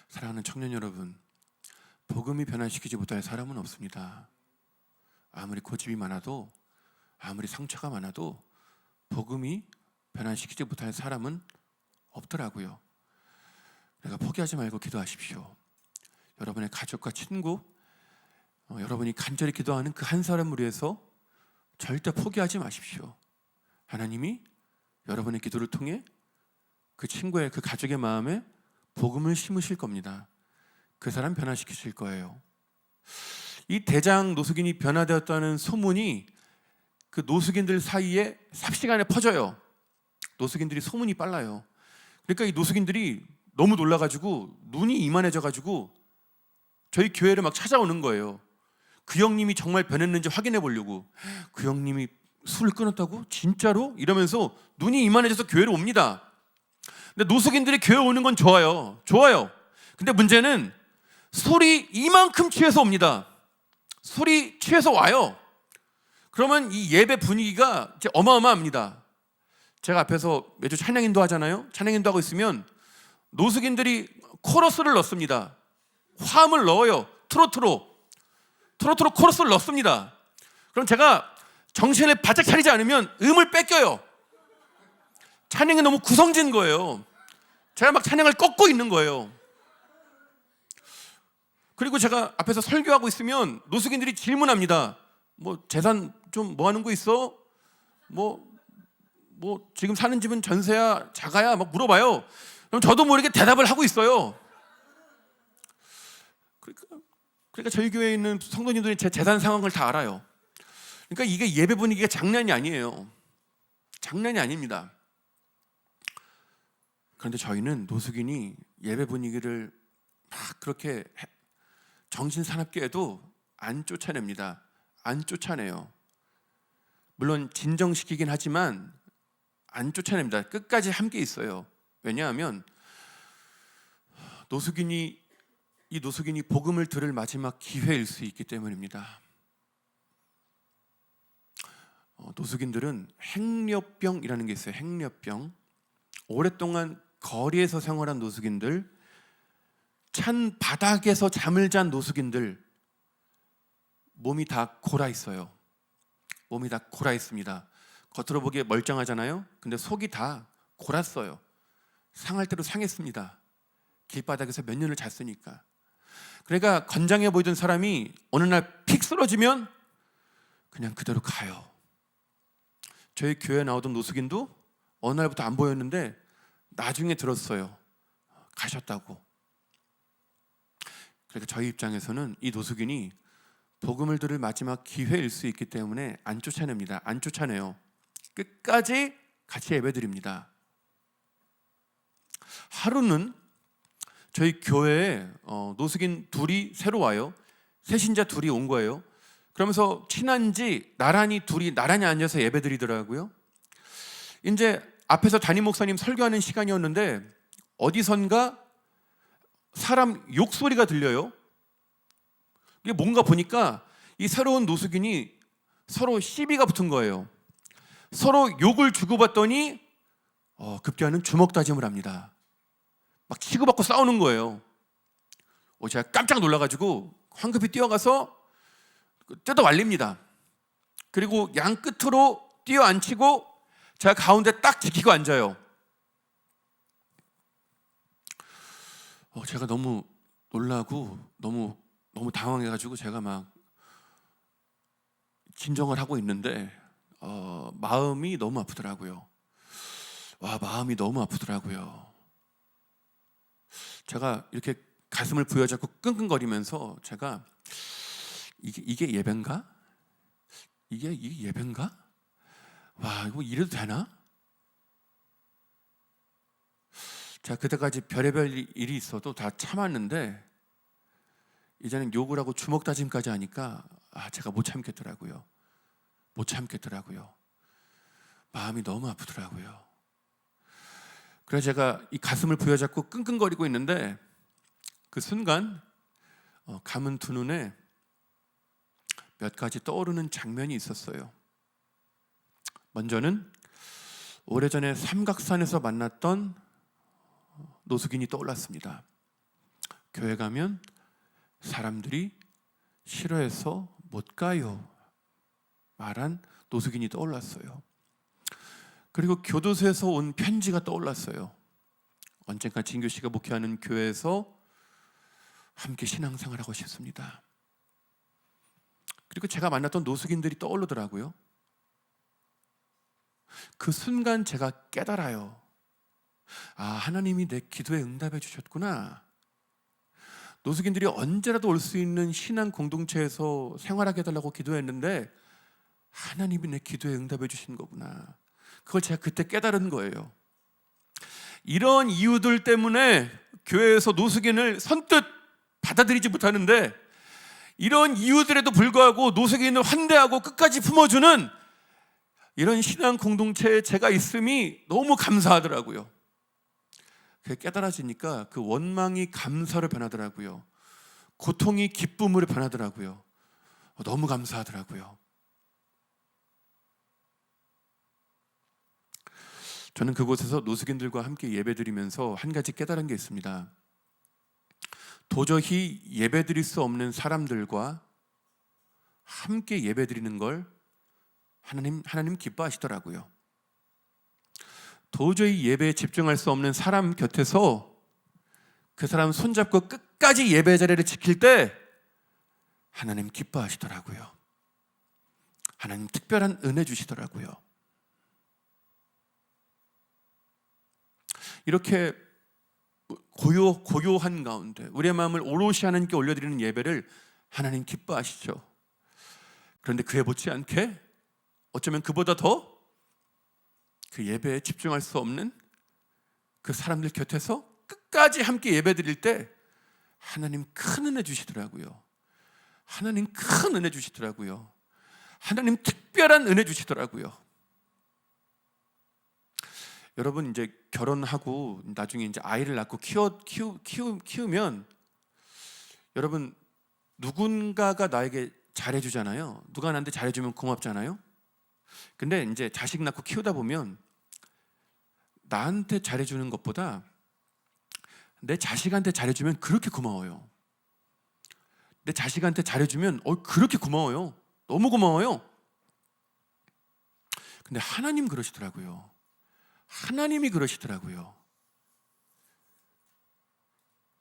사랑하는 청년 여러분, 복음이 변화시키지 못할 사람은 없습니다. 아무리 고집이 많아도 아무리 상처가 많아도 복음이 변화시키지 못할 사람은 없더라고요. 내가 포기하지 말고 기도하십시오. 여러분의 가족과 친구, 여러분이 간절히 기도하는 그 한 사람을 위해서 절대 포기하지 마십시오. 하나님이 여러분의 기도를 통해 그 친구의 그 가족의 마음에 복음을 심으실 겁니다. 그 사람 변화시키실 거예요. 이 대장 노숙인이 변화되었다는 소문이 그 노숙인들 사이에 삽시간에 퍼져요. 노숙인들이 소문이 빨라요. 그러니까 이 노숙인들이 너무 놀라가지고 눈이 이만해져가지고 저희 교회를 막 찾아오는 거예요. 그 형님이 정말 변했는지 확인해 보려고. 그 형님이 술을 끊었다고? 진짜로? 이러면서 눈이 이만해져서 교회로 옵니다. 근데 노숙인들이 교회 오는 건 좋아요. 근데 문제는 술이 이만큼 취해서 옵니다. 술이 취해서 와요. 그러면 이 예배 분위기가 이제 어마어마합니다. 제가 앞에서 매주 찬양인도 하잖아요. 찬양인도 하고 있으면 노숙인들이 코러스를 넣습니다. 화음을 넣어요. 트로트로 코러스를 넣습니다. 그럼 제가 정신을 바짝 차리지 않으면 음을 뺏겨요. 찬양이 너무 구성진 거예요. 제가 막 찬양을 꺾고 있는 거예요. 그리고 제가 앞에서 설교하고 있으면 노숙인들이 질문합니다. 뭐 재산 좀 뭐 하는 거 있어? 뭐 지금 사는 집은 전세야 자가야 막 물어봐요. 그럼 저도 모르게 대답을 하고 있어요. 그러니까 저희 교회에 있는 성도님들이 제 재산 상황을 다 알아요. 그러니까 이게 예배 분위기가 장난이 아니에요. 장난이 아닙니다. 그런데 저희는 노숙인이 예배 분위기를 막 그렇게 정신사납게 해도 안 쫓아냅니다. 안 쫓아내요. 물론 진정시키긴 하지만 안 쫓아냅니다. 끝까지 함께 있어요. 왜냐하면 이 노숙인이 복음을 들을 마지막 기회일 수 있기 때문입니다. 노숙인들은 행렬병이라는 게 있어요. 행렬병. 오랫동안 거리에서 생활한 노숙인들, 찬 바닥에서 잠을 잔 노숙인들, 몸이 다 골아 있어요. 몸이 다 골아 있습니다. 겉으로 보기에 멀쩡하잖아요. 근데 속이 다 골았어요. 상할 대로 상했습니다. 길바닥에서 몇 년을 잤으니까. 그러니까 건장해 보이던 사람이 어느 날 픽 쓰러지면 그냥 그대로 가요. 저희 교회에 나오던 노숙인도 어느 날부터 안 보였는데 나중에 들었어요. 가셨다고. 그러니까 저희 입장에서는 이 노숙인이 복음을 들을 마지막 기회일 수 있기 때문에 안 쫓아냅니다. 안 쫓아내요. 끝까지 같이 예배드립니다. 하루는 저희 교회에 노숙인 둘이 새로 와요. 새신자 둘이 온 거예요. 그러면서 친한지 나란히 둘이 나란히 앉아서 예배드리더라고요. 이제 앞에서 담임 목사님 설교하는 시간이었는데 어디선가 사람 욕소리가 들려요. 이게 뭔가 보니까 이 새로운 노숙인이 서로 시비가 붙은 거예요. 서로 욕을 주고받더니 급기야는 주먹 다짐을 합니다. 막 치고받고 싸우는 거예요. 제가 깜짝 놀라가지고 황급히 뛰어가서 뜯어 말립니다. 그리고 양 끝으로 뛰어 앉히고 제가 가운데 딱 지키고 앉아요. 제가 너무 놀라고 너무 당황해가지고 제가 막 진정을 하고 있는데 마음이 너무 아프더라고요. 마음이 너무 아프더라고요. 제가 이렇게 가슴을 부여잡고 끙끙거리면서 제가 이게 예배인가? 이게 예배인가? 이거 이래도 되나? 제가 그때까지 별의별 일이 있어도 다 참았는데 이제는 욕을 하고 주먹 다짐까지 하니까 제가 못 참겠더라고요. 마음이 너무 아프더라고요. 그래서 제가 이 가슴을 부여잡고 끙끙거리고 있는데 그 순간 감은 두 눈에 몇 가지 떠오르는 장면이 있었어요. 먼저는 오래전에 삼각산에서 만났던 노숙인이 떠올랐습니다. 교회 가면 사람들이 싫어해서 못 가요 말한 노숙인이 떠올랐어요. 그리고 교도소에서 온 편지가 떠올랐어요. 언젠가 진교 씨가 목회하는 교회에서 함께 신앙생활하고 싶습니다. 그리고 제가 만났던 노숙인들이 떠오르더라고요. 그 순간 제가 깨달아요. 하나님이 내 기도에 응답해 주셨구나. 노숙인들이 언제라도 올 수 있는 신앙 공동체에서 생활하게 해달라고 기도했는데 하나님이 내 기도에 응답해 주신 거구나. 그걸 제가 그때 깨달은 거예요. 이런 이유들 때문에 교회에서 노숙인을 선뜻 받아들이지 못하는데 이런 이유들에도 불구하고 노숙인을 환대하고 끝까지 품어주는 이런 신앙 공동체에 제가 있음이 너무 감사하더라고요. 그게 깨달아지니까 그 원망이 감사로 변하더라고요. 고통이 기쁨으로 변하더라고요. 너무 감사하더라고요. 저는 그곳에서 노숙인들과 함께 예배드리면서 한 가지 깨달은 게 있습니다. 도저히 예배드릴 수 없는 사람들과 함께 예배드리는 걸 하나님 기뻐하시더라고요. 도저히 예배에 집중할 수 없는 사람 곁에서 그 사람 손잡고 끝까지 예배 자리를 지킬 때 하나님 기뻐하시더라고요. 하나님 특별한 은혜 주시더라고요. 이렇게 고요한 가운데 우리의 마음을 오롯이 하나님께 올려드리는 예배를 하나님 기뻐하시죠. 그런데 그에 못지않게 어쩌면 그보다 더 그 예배에 집중할 수 없는 그 사람들 곁에서 끝까지 함께 예배 드릴 때 하나님 큰 은혜 주시더라고요. 하나님 큰 은혜 주시더라고요. 하나님 특별한 은혜 주시더라고요. 여러분 이제 결혼하고 나중에 이제 아이를 낳고 키우면 여러분 누군가가 나에게 잘해주잖아요. 누가 나한테 잘해주면 고맙잖아요. 근데 이제 자식 낳고 키우다 보면 나한테 잘해주는 것보다 내 자식한테 잘해주면 그렇게 고마워요. 내 자식한테 잘해주면 그렇게 고마워요. 너무 고마워요. 근데 하나님 그러시더라고요. 하나님이 그러시더라고요.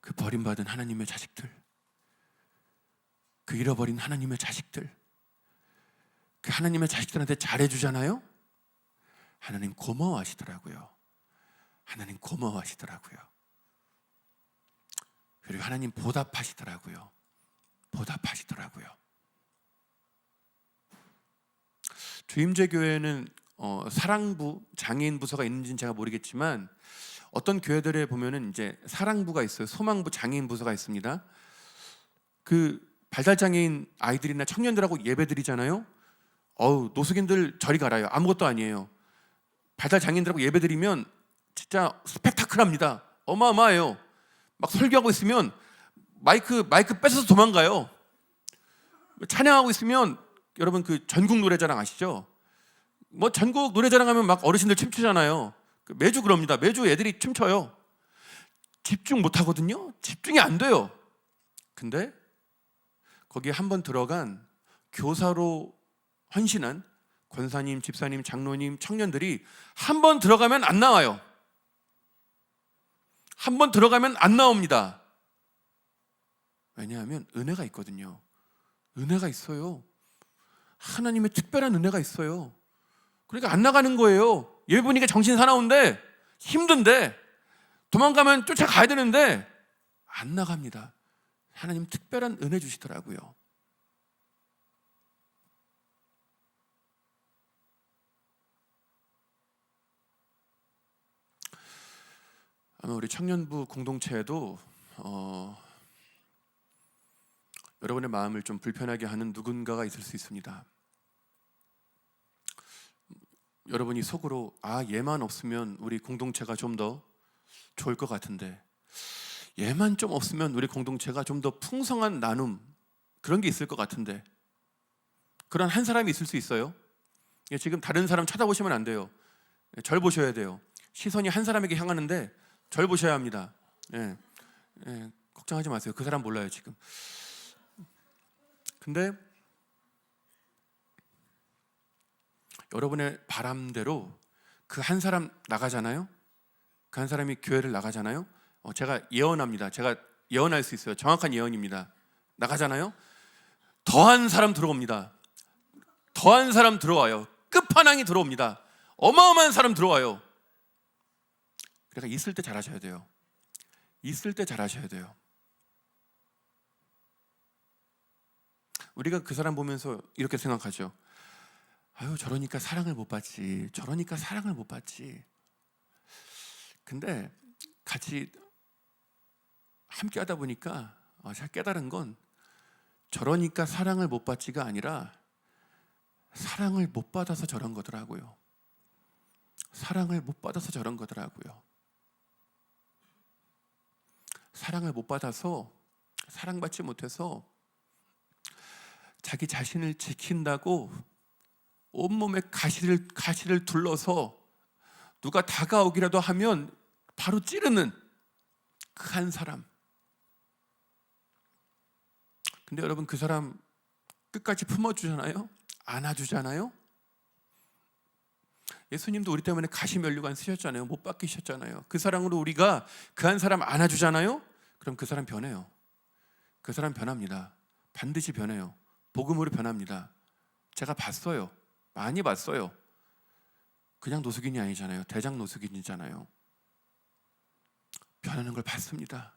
그 버림받은 하나님의 자식들, 그 잃어버린 하나님의 자식들, 그 하나님의 자식들한테 잘해주잖아요. 하나님 고마워하시더라고요. 하나님 고마워하시더라고요. 그리고 하나님 보답하시더라고요. 보답하시더라고요. 주임제교회는 사랑부, 장애인 부서가 있는지는 제가 모르겠지만 어떤 교회들에 보면은 이제 사랑부가 있어요. 소망부, 장애인 부서가 있습니다. 그 발달장애인 아이들이나 청년들하고 예배드리잖아요. 노숙인들 저리 가라요. 아무것도 아니에요. 발달장애인들하고 예배드리면 진짜 스펙타클합니다. 어마어마해요. 막 설교하고 있으면 마이크 뺏어서 도망가요. 찬양하고 있으면 여러분 그 전국 노래자랑 아시죠? 뭐 전국 노래자랑 하면 막 어르신들 춤추잖아요. 매주 그럽니다. 매주 애들이 춤춰요. 집중 못 하거든요. 집중이 안 돼요. 근데 거기에 한번 들어간 교사로 헌신한 권사님, 집사님, 장로님, 청년들이 한번 들어가면 안 나와요. 한번 들어가면 안 나옵니다. 왜냐하면 은혜가 있거든요. 은혜가 있어요. 하나님의 특별한 은혜가 있어요. 그러니까 안 나가는 거예요. 예배 보니까 정신 사나운데 힘든데 도망가면 쫓아가야 되는데 안 나갑니다. 하나님 특별한 은혜 주시더라고요. 아마 우리 청년부 공동체에도 여러분의 마음을 좀 불편하게 하는 누군가가 있을 수 있습니다. 여러분이 속으로 얘만 없으면 우리 공동체가 좀 더 좋을 것 같은데, 얘만 좀 없으면 우리 공동체가 좀 더 풍성한 나눔, 그런 게 있을 것 같은데, 그런 한 사람이 있을 수 있어요. 지금 다른 사람 쳐다보시면 안 돼요. 절 보셔야 돼요. 시선이 한 사람에게 향하는데 절 보셔야 합니다. 걱정하지 마세요. 그 사람 몰라요 지금. 근데 여러분의 바람대로 그 한 사람 나가잖아요. 그 한 사람이 교회를 나가잖아요. 제가 예언합니다. 제가 예언할 수 있어요. 정확한 예언입니다. 나가잖아요. 더한 사람 들어옵니다. 더한 사람 들어와요. 끝판왕이 들어옵니다. 어마어마한 사람 들어와요. 그러니까 있을 때 잘하셔야 돼요. 있을 때 잘하셔야 돼요. 우리가 그 사람 보면서 이렇게 생각하죠. 저러니까 사랑을 못 받지. 저러니까 사랑을 못 받지. 근데 같이 함께 하다 보니까 제가 깨달은 건 저러니까 사랑을 못 받지가 아니라 사랑을 못 받아서 저런 거더라고요. 사랑을 못 받아서 저런 거더라고요. 사랑을 못 받아서, 사랑받지 못해서 자기 자신을 지킨다고 온몸에 가시를 둘러서 누가 다가오기라도 하면 바로 찌르는 그 한 사람. 근데 여러분 그 사람 끝까지 품어주잖아요? 안아주잖아요? 예수님도 우리 때문에 가시면류관 쓰셨잖아요. 못 박히셨잖아요. 그 사랑으로 우리가 그 한 사람 안아주잖아요. 그럼 그 사람 변해요. 그 사람 변합니다. 반드시 변해요. 복음으로 변합니다. 제가 봤어요. 많이 봤어요. 그냥 노숙인이 아니잖아요. 대장 노숙인이잖아요. 변하는 걸 봤습니다.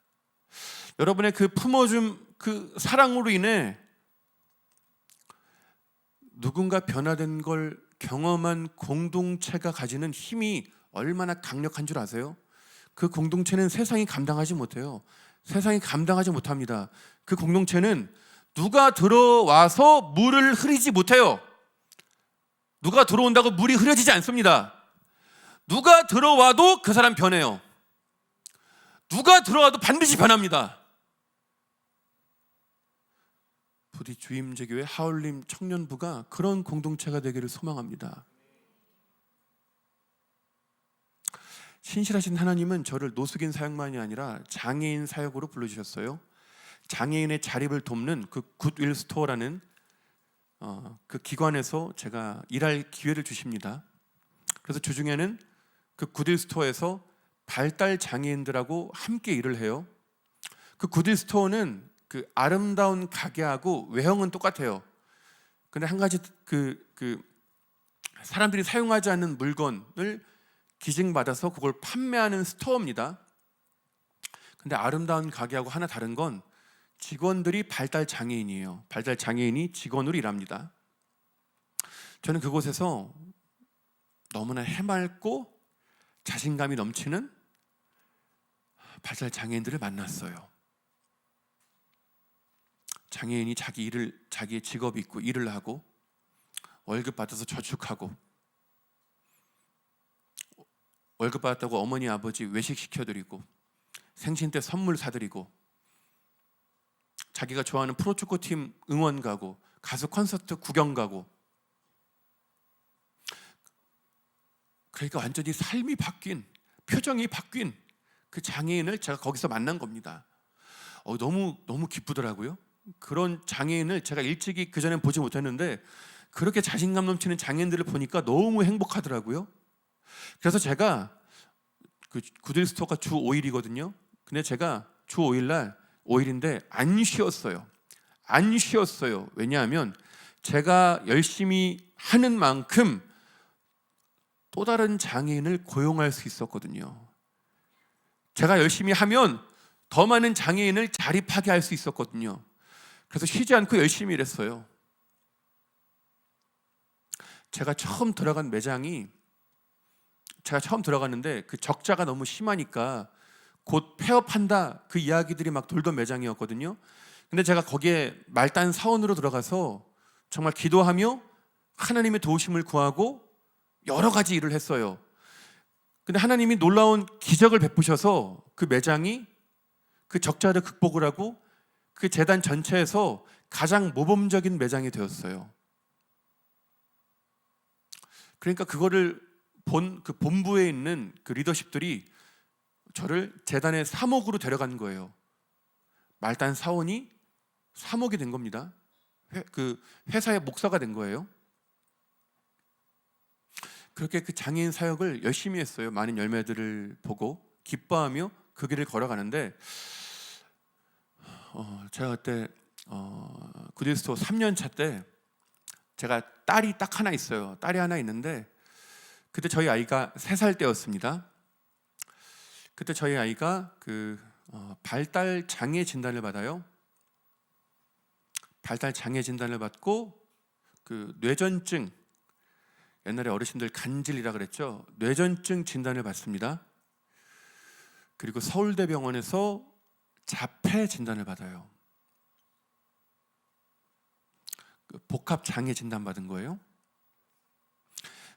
여러분의 그 품어준 그 사랑으로 인해 누군가 변화된 걸 경험한 공동체가 가지는 힘이 얼마나 강력한 줄 아세요? 그 공동체는 세상이 감당하지 못해요. 세상이 감당하지 못합니다. 그 공동체는 누가 들어와서 물을 흐리지 못해요. 누가 들어온다고 물이 흐려지지 않습니다. 누가 들어와도 그 사람 변해요. 누가 들어와도 반드시 변합니다. 부디 주임제교회 하울림 청년부가 그런 공동체가 되기를 소망합니다. 신실하신 하나님은 저를 노숙인 사역만이 아니라 장애인 사역으로 불러주셨어요. 장애인의 자립을 돕는 그 굿윌 스토어라는 그 기관에서 제가 일할 기회를 주십니다. 그래서 주중에는 그 굿윌 스토어에서 발달 장애인들하고 함께 일을 해요. 그 굿윌 스토어는 그 아름다운 가게하고 외형은 똑같아요. 근데 한 가지 그 사람들이 사용하지 않는 물건을 기증받아서 그걸 판매하는 스토어입니다. 근데 아름다운 가게하고 하나 다른 건 직원들이 발달 장애인이에요. 발달 장애인이 직원으로 일합니다. 저는 그곳에서 너무나 해맑고 자신감이 넘치는 발달 장애인들을 만났어요. 장애인이 자기의 직업이 있고 일을 하고 월급 받아서 저축하고 월급 받았다고 어머니 아버지 외식 시켜드리고 생신 때 선물 사드리고 자기가 좋아하는 프로축구팀 응원 가고 가수 콘서트 구경 가고, 그러니까 완전히 삶이 바뀐, 표정이 바뀐 그 장애인을 제가 거기서 만난 겁니다. 너무 기쁘더라고요. 그런 장애인을 제가 일찍이 그전엔 보지 못했는데 그렇게 자신감 넘치는 장애인들을 보니까 너무 행복하더라고요. 그래서 제가 그 굿윌 스토어가 주 5일이거든요. 근데 제가 주 5일날 5일인데 안 쉬었어요. 안 쉬었어요. 왜냐하면 제가 열심히 하는 만큼 또 다른 장애인을 고용할 수 있었거든요. 제가 열심히 하면 더 많은 장애인을 자립하게 할 수 있었거든요. 그래서 쉬지 않고 열심히 일했어요. 제가 처음 들어갔는데 그 적자가 너무 심하니까 곧 폐업한다 그 이야기들이 막 돌던 매장이었거든요. 근데 제가 거기에 말단 사원으로 들어가서 정말 기도하며 하나님의 도우심을 구하고 여러 가지 일을 했어요. 근데 하나님이 놀라운 기적을 베푸셔서 그 매장이 그 적자를 극복을 하고 그 재단 전체에서 가장 모범적인 매장이 되었어요. 그러니까 그거를 본 그 본부에 있는 그 리더십들이 저를 재단의 사목으로 데려간 거예요. 말단 사원이 사목이 된 겁니다. 그 회사의 목사가 된 거예요. 그렇게 그 장애인 사역을 열심히 했어요. 많은 열매들을 보고 기뻐하며 그 길을 걸어가는데 제가 그때 굿윌 스토어 3년 차 때 제가 딸이 딱 하나 있어요. 딸이 하나 있는데 그때 저희 아이가 3살 때였습니다. 그때 저희 아이가 발달 장애 진단을 받아요. 발달 장애 진단을 받고 그 뇌전증, 옛날에 어르신들 간질이라 그랬죠. 뇌전증 진단을 받습니다. 그리고 서울대병원에서 자폐 진단을 받아요. 복합 장애 진단 받은 거예요.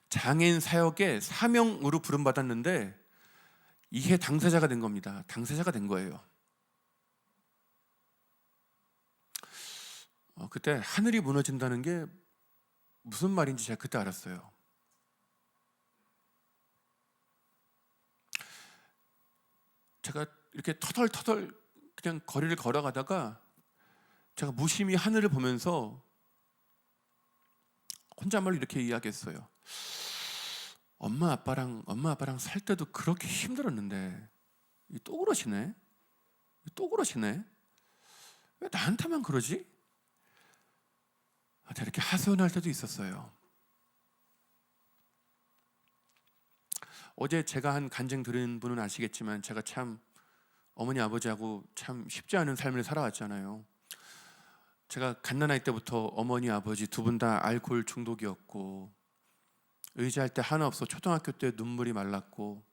장애인 사역의 사명으로 부름받았는데 이해 당사자가 된 겁니다. 당사자가 된 거예요. 그때 하늘이 무너진다는 게 무슨 말인지 제가 그때 알았어요. 제가 이렇게 터덜터덜 그냥 거리를 걸어가다가 제가 무심히 하늘을 보면서 혼잣말로 이렇게 이야기했어요. 엄마 아빠랑 살 때도 그렇게 힘들었는데 또 그러시네. 또 그러시네. 왜 나한테만 그러지? 이렇게 하소연할 때도 있었어요. 어제 제가 한 간증 들은 분은 아시겠지만 제가 참 어머니 아버지하고 참 쉽지 않은 삶을 살아왔잖아요. 제가 갓난아이 때부터 어머니 아버지 두 분 다 알코올 중독이었고, 의지할 때 하나 없어 초등학교 때 눈물이 말랐고,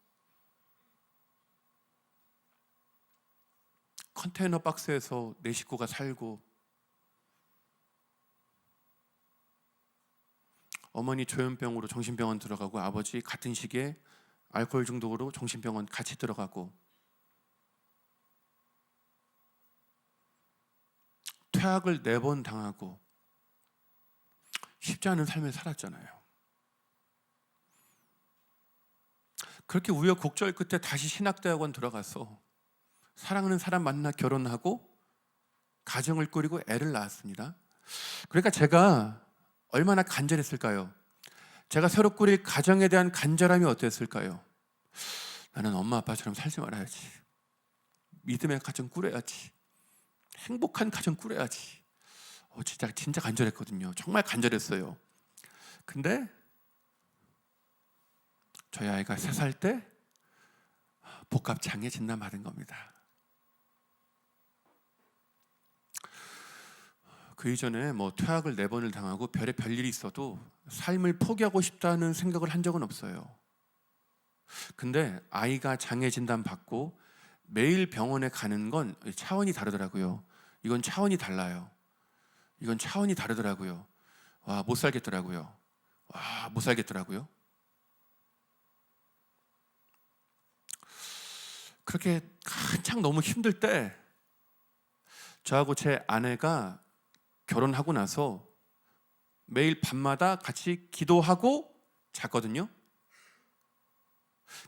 컨테이너 박스에서 내 식구가 살고, 어머니 조현병으로 정신병원 들어가고, 아버지 같은 시기에 알코올 중독으로 정신병원 같이 들어가고, 퇴학을 4번 당하고 쉽지 않은 삶을 살았잖아요. 그렇게 우여곡절 끝에 다시 신학대학원 들어가서 사랑하는 사람 만나 결혼하고 가정을 꾸리고 애를 낳았습니다. 그러니까 제가 얼마나 간절했을까요? 제가 새로 꾸릴 가정에 대한 간절함이 어땠을까요? 나는 엄마 아빠처럼 살지 말아야지. 믿음의 가정 꾸려야지. 행복한 가정 꾸려야지. 진짜 간절했거든요. 정말 간절했어요. 근데 저희 아이가 3살 때 복합장애 진단 받은 겁니다. 그 이전에 퇴학을 4번을 당하고 별일이 있어도 삶을 포기하고 싶다는 생각을 한 적은 없어요. 근데 아이가 장애 진단 받고 매일 병원에 가는 건 차원이 다르더라고요. 이건 차원이 달라요. 이건 차원이 다르더라고요. 못 살겠더라고요. 못 살겠더라고요. 그렇게 한창 너무 힘들 때 저하고 제 아내가 결혼하고 나서 매일 밤마다 같이 기도하고 잤거든요.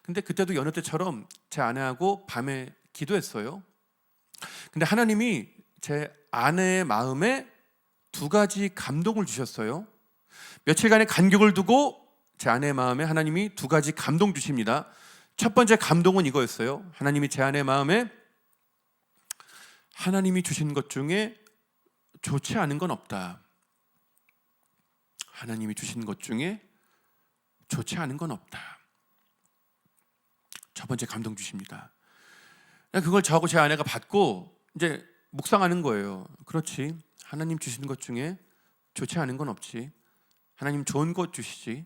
근데 그때도 여느 때처럼 제 아내하고 밤에 기도했어요. 근데 하나님이 제 아내의 마음에 2가지 감동을 주셨어요. 며칠간의 간격을 두고 제 아내의 마음에 하나님이 2가지 감동 주십니다. 첫 번째 감동은 이거였어요. 하나님이 제 아내의 마음에 하나님이 주신 것 중에 좋지 않은 건 없다. 하나님이 주신 것 중에 좋지 않은 건 없다. 첫 번째 감동 주십니다. 그걸 저하고 제 아내가 받고 이제 묵상하는 거예요. 그렇지. 하나님 주신 것 중에 좋지 않은 건 없지. 하나님 좋은 것 주시지.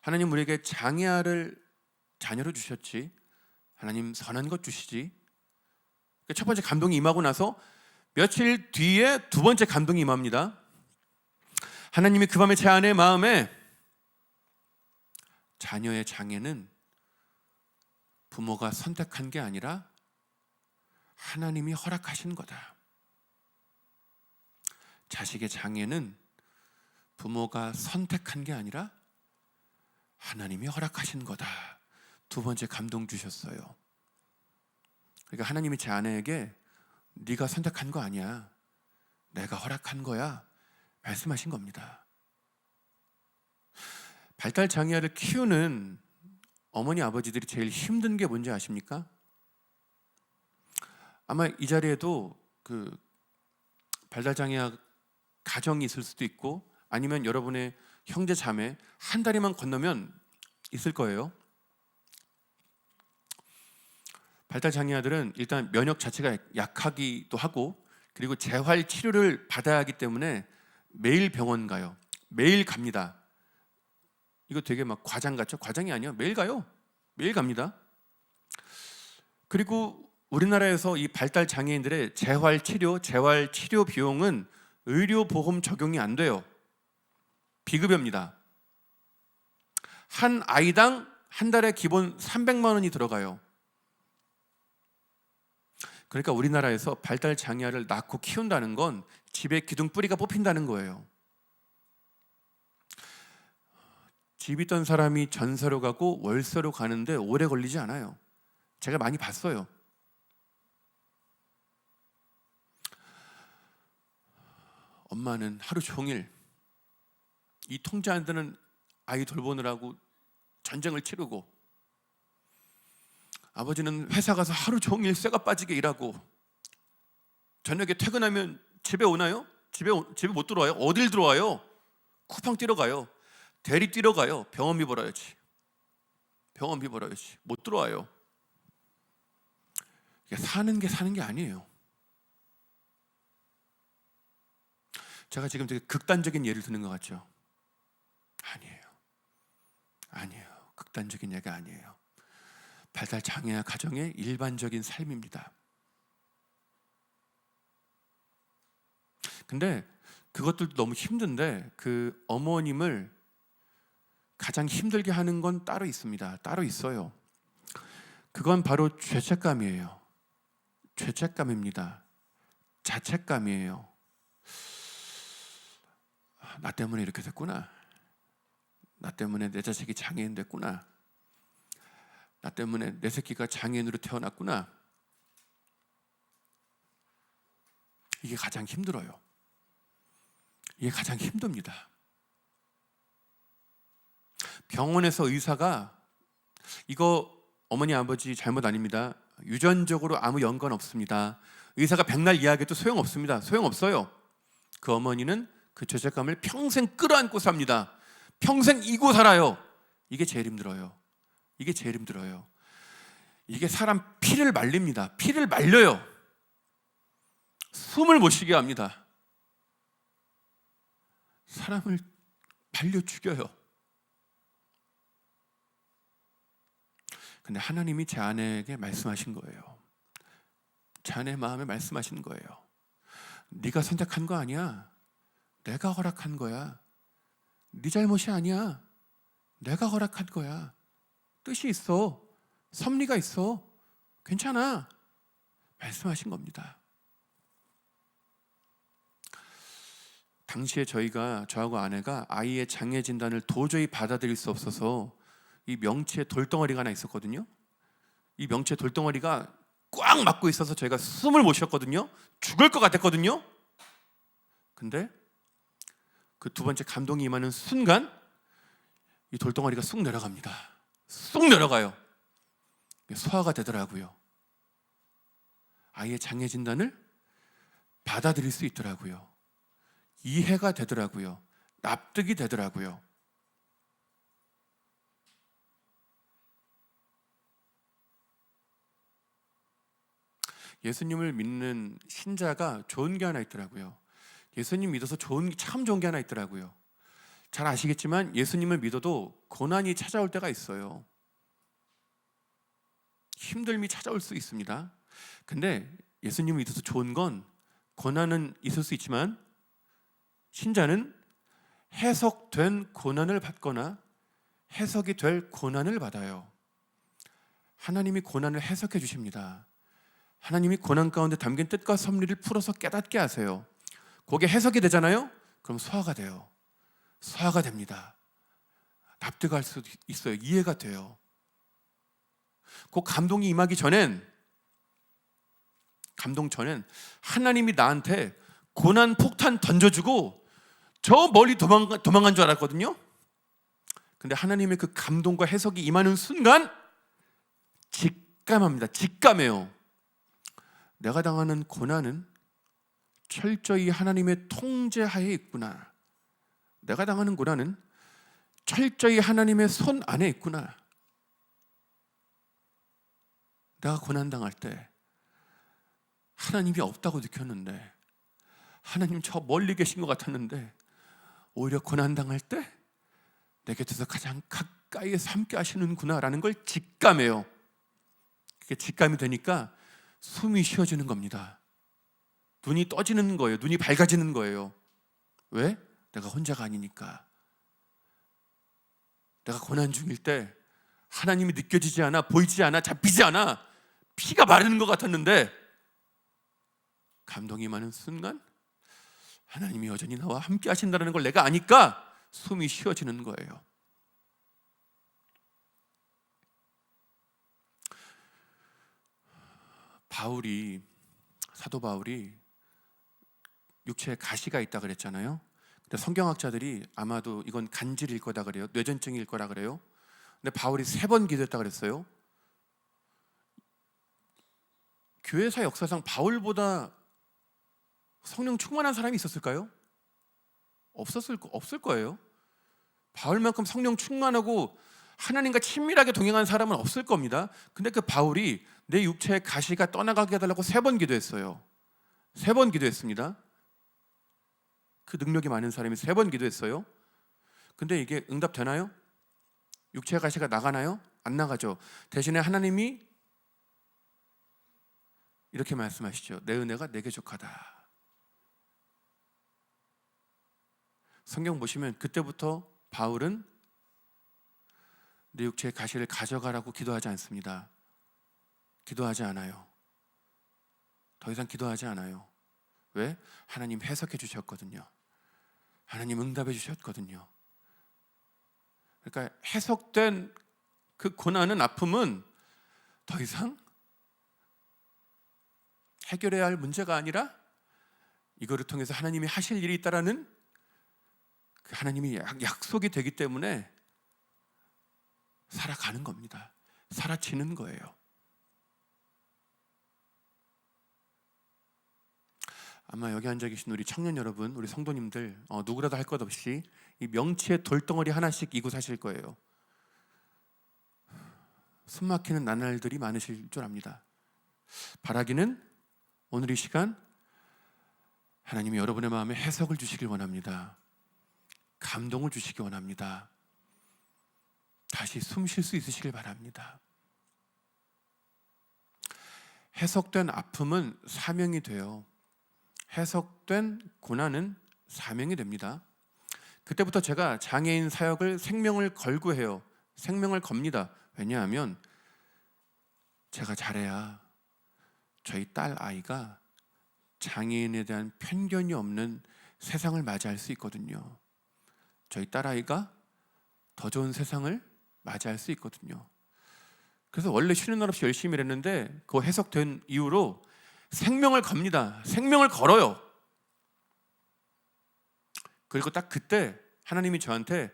하나님 우리에게 장애아를 자녀로 주셨지. 하나님 선한 것 주시지. 첫 번째 감동이 임하고 나서 며칠 뒤에 2번째 감동이 임합니다. 하나님이 그 밤에 제 아내의 마음에 자녀의 장애는 부모가 선택한 게 아니라 하나님이 허락하신 거다. 자식의 장애는 부모가 선택한 게 아니라 하나님이 허락하신 거다. 2번째 감동 주셨어요. 그러니까 하나님이 제 아내에게 네가 선택한 거 아니야. 내가 허락한 거야. 말씀하신 겁니다. 발달 장애아를 키우는 어머니 아버지들이 제일 힘든 게 뭔지 아십니까? 아마 이 자리에도 그 발달 장애아 가정이 있을 수도 있고 아니면 여러분의 형제 자매 한 다리만 건너면 있을 거예요. 발달 장애아들은 일단 면역 자체가 약하기도 하고 그리고 재활 치료를 받아야 하기 때문에 매일 병원 가요. 매일 갑니다. 이거 되게 막 과장 같죠? 과장이 아니야. 매일 가요. 매일 갑니다. 그리고 우리나라에서 이 발달 장애인들의 재활 치료 비용은 의료보험 적용이 안 돼요. 비급여입니다. 한 아이당 한 달에 기본 300만 원이 들어가요. 그러니까 우리나라에서 발달 장애아를 낳고 키운다는 건 집에 기둥 뿌리가 뽑힌다는 거예요. 집 있던 사람이 전세로 가고 월세로 가는데 오래 걸리지 않아요. 제가 많이 봤어요. 엄마는 하루 종일 이 통제 안 되는 아이 돌보느라고 전쟁을 치르고, 아버지는 회사 가서 하루 종일 쇠가 빠지게 일하고, 저녁에 퇴근하면 집에 오나요? 집에 못 들어와요. 어딜 들어와요? 쿠팡 뛰러 가요. 대리 뛰러 가요. 병원비 벌어야지. 못 들어와요. 이게 사는 게 아니에요. 제가 지금 되게 극단적인 예를 드는 것 같죠? 아니에요. 극단적인 예가 아니에요. 발달 장애아 가정의 일반적인 삶입니다. 근데 그것들도 너무 힘든데 그 어머님을 가장 힘들게 하는 건 따로 있습니다. 따로 있어요. 그건 바로 죄책감이에요. 죄책감입니다. 자책감이에요. 나 때문에 이렇게 됐구나. 나 때문에 내 자식이 장애인 됐구나. 나 때문에 내 새끼가 장애인으로 태어났구나. 이게 가장 힘들어요. 이게 가장 힘듭니다. 병원에서 의사가 이거 어머니 아버지 잘못 아닙니다. 유전적으로 아무 연관 없습니다. 의사가 백날 이야기해도 소용없습니다. 소용없어요. 그 어머니는 그 죄책감을 평생 끌어안고 삽니다. 평생 이고 살아요. 이게 제일 힘들어요. 이게 사람 피를 말립니다. 피를 말려요. 숨을 못 쉬게 합니다. 사람을 말려 죽여요. 근데 하나님이 제 아내에게 말씀하신 거예요. 제 아내의 마음에 말씀하신 거예요. 네가 선택한 거 아니야. 내가 허락한 거야. 네 잘못이 아니야. 내가 허락한 거야. 뜻이 있어. 섭리가 있어. 괜찮아. 말씀하신 겁니다. 당시에 저하고 아내가 아이의 장애 진단을 도저히 받아들일 수 없어서 이 명치에 돌덩어리가 하나 있었거든요. 이 명치에 돌덩어리가 꽉 막고 있어서 저희가 숨을 못 쉬었거든요. 죽을 것 같았거든요. 근데 그 두 번째 감동이 임하는 순간 이 돌덩어리가 쑥 내려갑니다. 쑥 내려가요. 소화가 되더라고요. 아이의 장애 진단을 받아들일 수 있더라고요. 이해가 되더라고요. 납득이 되더라고요. 예수님을 믿는 신자가 좋은 게 하나 있더라고요. 예수님 믿어서 참 좋은 게 하나 있더라고요. 잘 아시겠지만 예수님을 믿어도 고난이 찾아올 때가 있어요. 힘듦이 찾아올 수 있습니다. 근데 예수님을 믿어서 좋은 건 고난은 있을 수 있지만 신자는 해석된 고난을 받거나 해석이 될 고난을 받아요. 하나님이 고난을 해석해 주십니다. 하나님이 고난 가운데 담긴 뜻과 섭리를 풀어서 깨닫게 하세요. 그게 해석이 되잖아요? 그럼 소화가 돼요. 소화가 됩니다. 납득할 수 있어요. 이해가 돼요. 그 감동이 임하기 전엔 하나님이 나한테 고난 폭탄 던져주고 저 멀리 도망간 줄 알았거든요. 근데 하나님의 그 감동과 해석이 임하는 순간 직감합니다. 직감해요. 내가 당하는 고난은 철저히 하나님의 통제하에 있구나. 내가 당하는 고난은 철저히 하나님의 손 안에 있구나. 내가 고난당할 때 하나님이 없다고 느꼈는데, 하나님 저 멀리 계신 것 같았는데, 오히려 고난당할 때 내 곁에서 가장 가까이에서 함께 하시는구나라는 걸 직감해요. 그게 직감이 되니까 숨이 쉬어지는 겁니다. 눈이 떠지는 거예요. 눈이 밝아지는 거예요. 왜? 내가 혼자가 아니니까. 내가 고난 중일 때 하나님이 느껴지지 않아, 보이지 않아, 잡히지 않아, 피가 마르는 것 같았는데 감동이 많은 순간 하나님이 여전히 나와 함께 하신다는 걸 내가 아니까 숨이 쉬어지는 거예요. 사도 바울이 육체에 가시가 있다 그랬잖아요. 근데 성경학자들이 아마도 이건 간질일 거다 그래요. 뇌전증일 거라 그래요. 근데 바울이 3번 기도했다 그랬어요. 교회사 역사상 바울보다 성령 충만한 사람이 있었을까요? 없을 거예요. 바울만큼 성령 충만하고 하나님과 친밀하게 동행한 사람은 없을 겁니다. 근데 그 바울이 내 육체의 가시가 떠나가게 해달라고 3번 기도했어요. 3번 기도했습니다. 그 능력이 많은 사람이 3번 기도했어요. 근데 이게 응답되나요? 육체의 가시가 나가나요? 안 나가죠. 대신에 하나님이 이렇게 말씀하시죠. 내 은혜가 내게 족하다. 성경 보시면 그때부터 바울은 내 육체의 가시를 가져가라고 기도하지 않습니다. 기도하지 않아요. 더 이상 기도하지 않아요. 왜? 하나님 해석해 주셨거든요. 하나님 응답해 주셨거든요. 그러니까 해석된 그 고난은, 아픔은 더 이상 해결해야 할 문제가 아니라 이거를 통해서 하나님이 하실 일이 있다라는 그 하나님이 약속이 되기 때문에 살아가는 겁니다. 살아지는 거예요. 아마 여기 앉아 계신 우리 청년 여러분, 우리 성도님들 누구라도 할 것 없이 이 명치의 돌덩어리 하나씩 이고 사실 거예요. 숨막히는 나날들이 많으실 줄 압니다. 바라기는 오늘 이 시간 하나님이 여러분의 마음에 해석을 주시길 원합니다. 감동을 주시기 원합니다. 다시 숨 쉴 수 있으시길 바랍니다. 해석된 아픔은 사명이 돼요. 해석된 고난은 사명이 됩니다. 그때부터 제가 장애인 사역을 생명을 걸고 해요. 생명을 겁니다. 왜냐하면 제가 잘해야 저희 딸 아이가 장애인에 대한 편견이 없는 세상을 맞이할 수 있거든요. 저희 딸 아이가 더 좋은 세상을 맞이할 수 있거든요. 그래서 원래 쉬는 날 없이 열심히 일했는데 그거 해석된 이후로 생명을 겁니다. 생명을 걸어요. 그리고 딱 그때 하나님이 저한테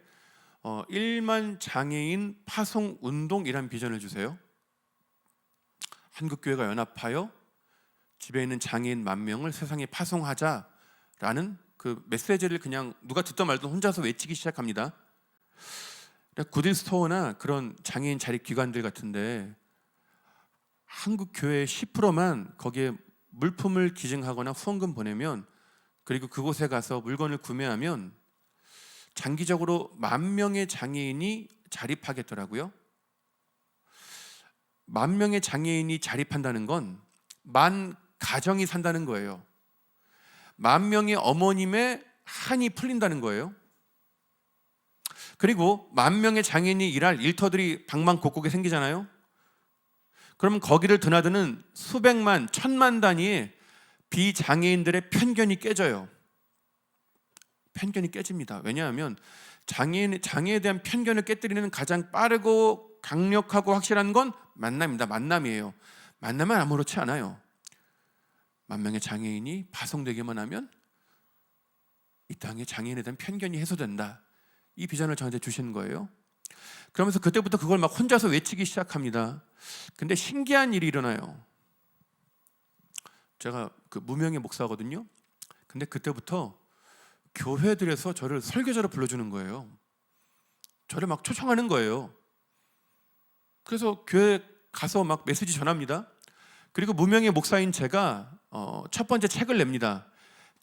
1만 장애인 파송 운동이라는 비전을 주세요. 한국교회가 연합하여 집에 있는 장애인 10,000명을 세상에 파송하자라는 그 메시지를 그냥 누가 듣던 말던 혼자서 외치기 시작합니다. 구딜스토어나 그런 장애인 자립기관들 같은데 한국 교회 10%만 거기에 물품을 기증하거나 후원금 보내면, 그리고 그곳에 가서 물건을 구매하면 장기적으로 10,000명의 장애인이 자립하겠더라고요. 10,000명의 장애인이 자립한다는 건 10,000 가정이 산다는 거예요. 10,000명의 어머님의 한이 풀린다는 거예요. 그리고 10,000명의 장애인이 일할 일터들이 방방곡곡에 생기잖아요. 그러면 거기를 드나드는 수백만, 천만 단위의 비장애인들의 편견이 깨져요. 편견이 깨집니다. 왜냐하면 장애에 대한 편견을 깨뜨리는 가장 빠르고 강력하고 확실한 건 만남입니다. 만남이에요. 만나면 아무렇지 않아요. 10,000명의 장애인이 파송되기만 하면 이 땅에 장애인에 대한 편견이 해소된다. 이 비전을 저한테 주신 거예요. 그러면서 그때부터 그걸 막 혼자서 외치기 시작합니다. 근데 신기한 일이 일어나요. 제가 그 무명의 목사거든요. 근데 그때부터 교회들에서 저를 설교자로 불러주는 거예요. 저를 막 초청하는 거예요. 그래서 교회 가서 막 메시지 전합니다. 그리고 무명의 목사인 제가 첫 번째 책을 냅니다.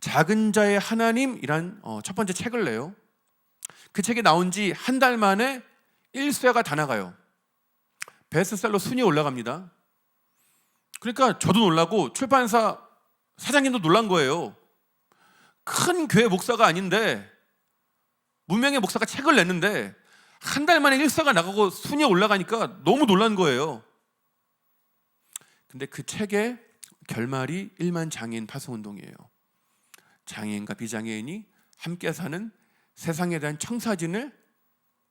작은 자의 하나님이란 첫 번째 책을 내요. 그 책이 나온 지 한 달 만에 1쇄가 다 나가요. 베스트셀러 순위에 올라갑니다. 그러니까 저도 놀라고 출판사 사장님도 놀란 거예요. 큰 교회 목사가 아닌데 무명의 목사가 책을 냈는데 한 달 만에 1쇄가 나가고 순위에 올라가니까 너무 놀란 거예요. 근데 그 책의 결말이 1만 장애인 파송운동이에요. 장애인과 비장애인이 함께 사는 세상에 대한 청사진을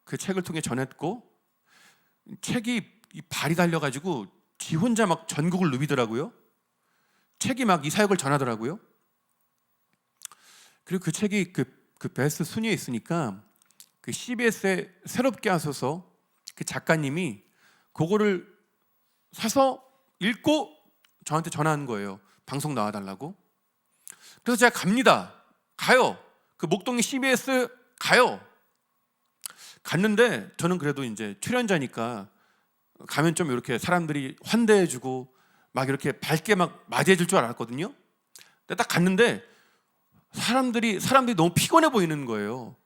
그 책을 통해 전했고, 책이 발이 달려가지고 지 혼자 막 전국을 누비더라고요. 책이 막 이 사역을 전하더라고요. 그리고 그 책이 그 베스트 순위에 있으니까 그 CBS에 새롭게 하소서 그 작가님이 그거를 사서 읽고 저한테 전화한 거예요. 방송 나와달라고. 그래서 제가 갑니다. 가요. 그 목동의 CBS 가요. 갔는데 저는 그래도 이제 출연자니까 가면 좀 이렇게 사람들이 환대해주고 막 이렇게 밝게 막 맞이해줄 줄 알았거든요. 근데 딱 갔는데 사람들이 너무 피곤해 보이는 거예요.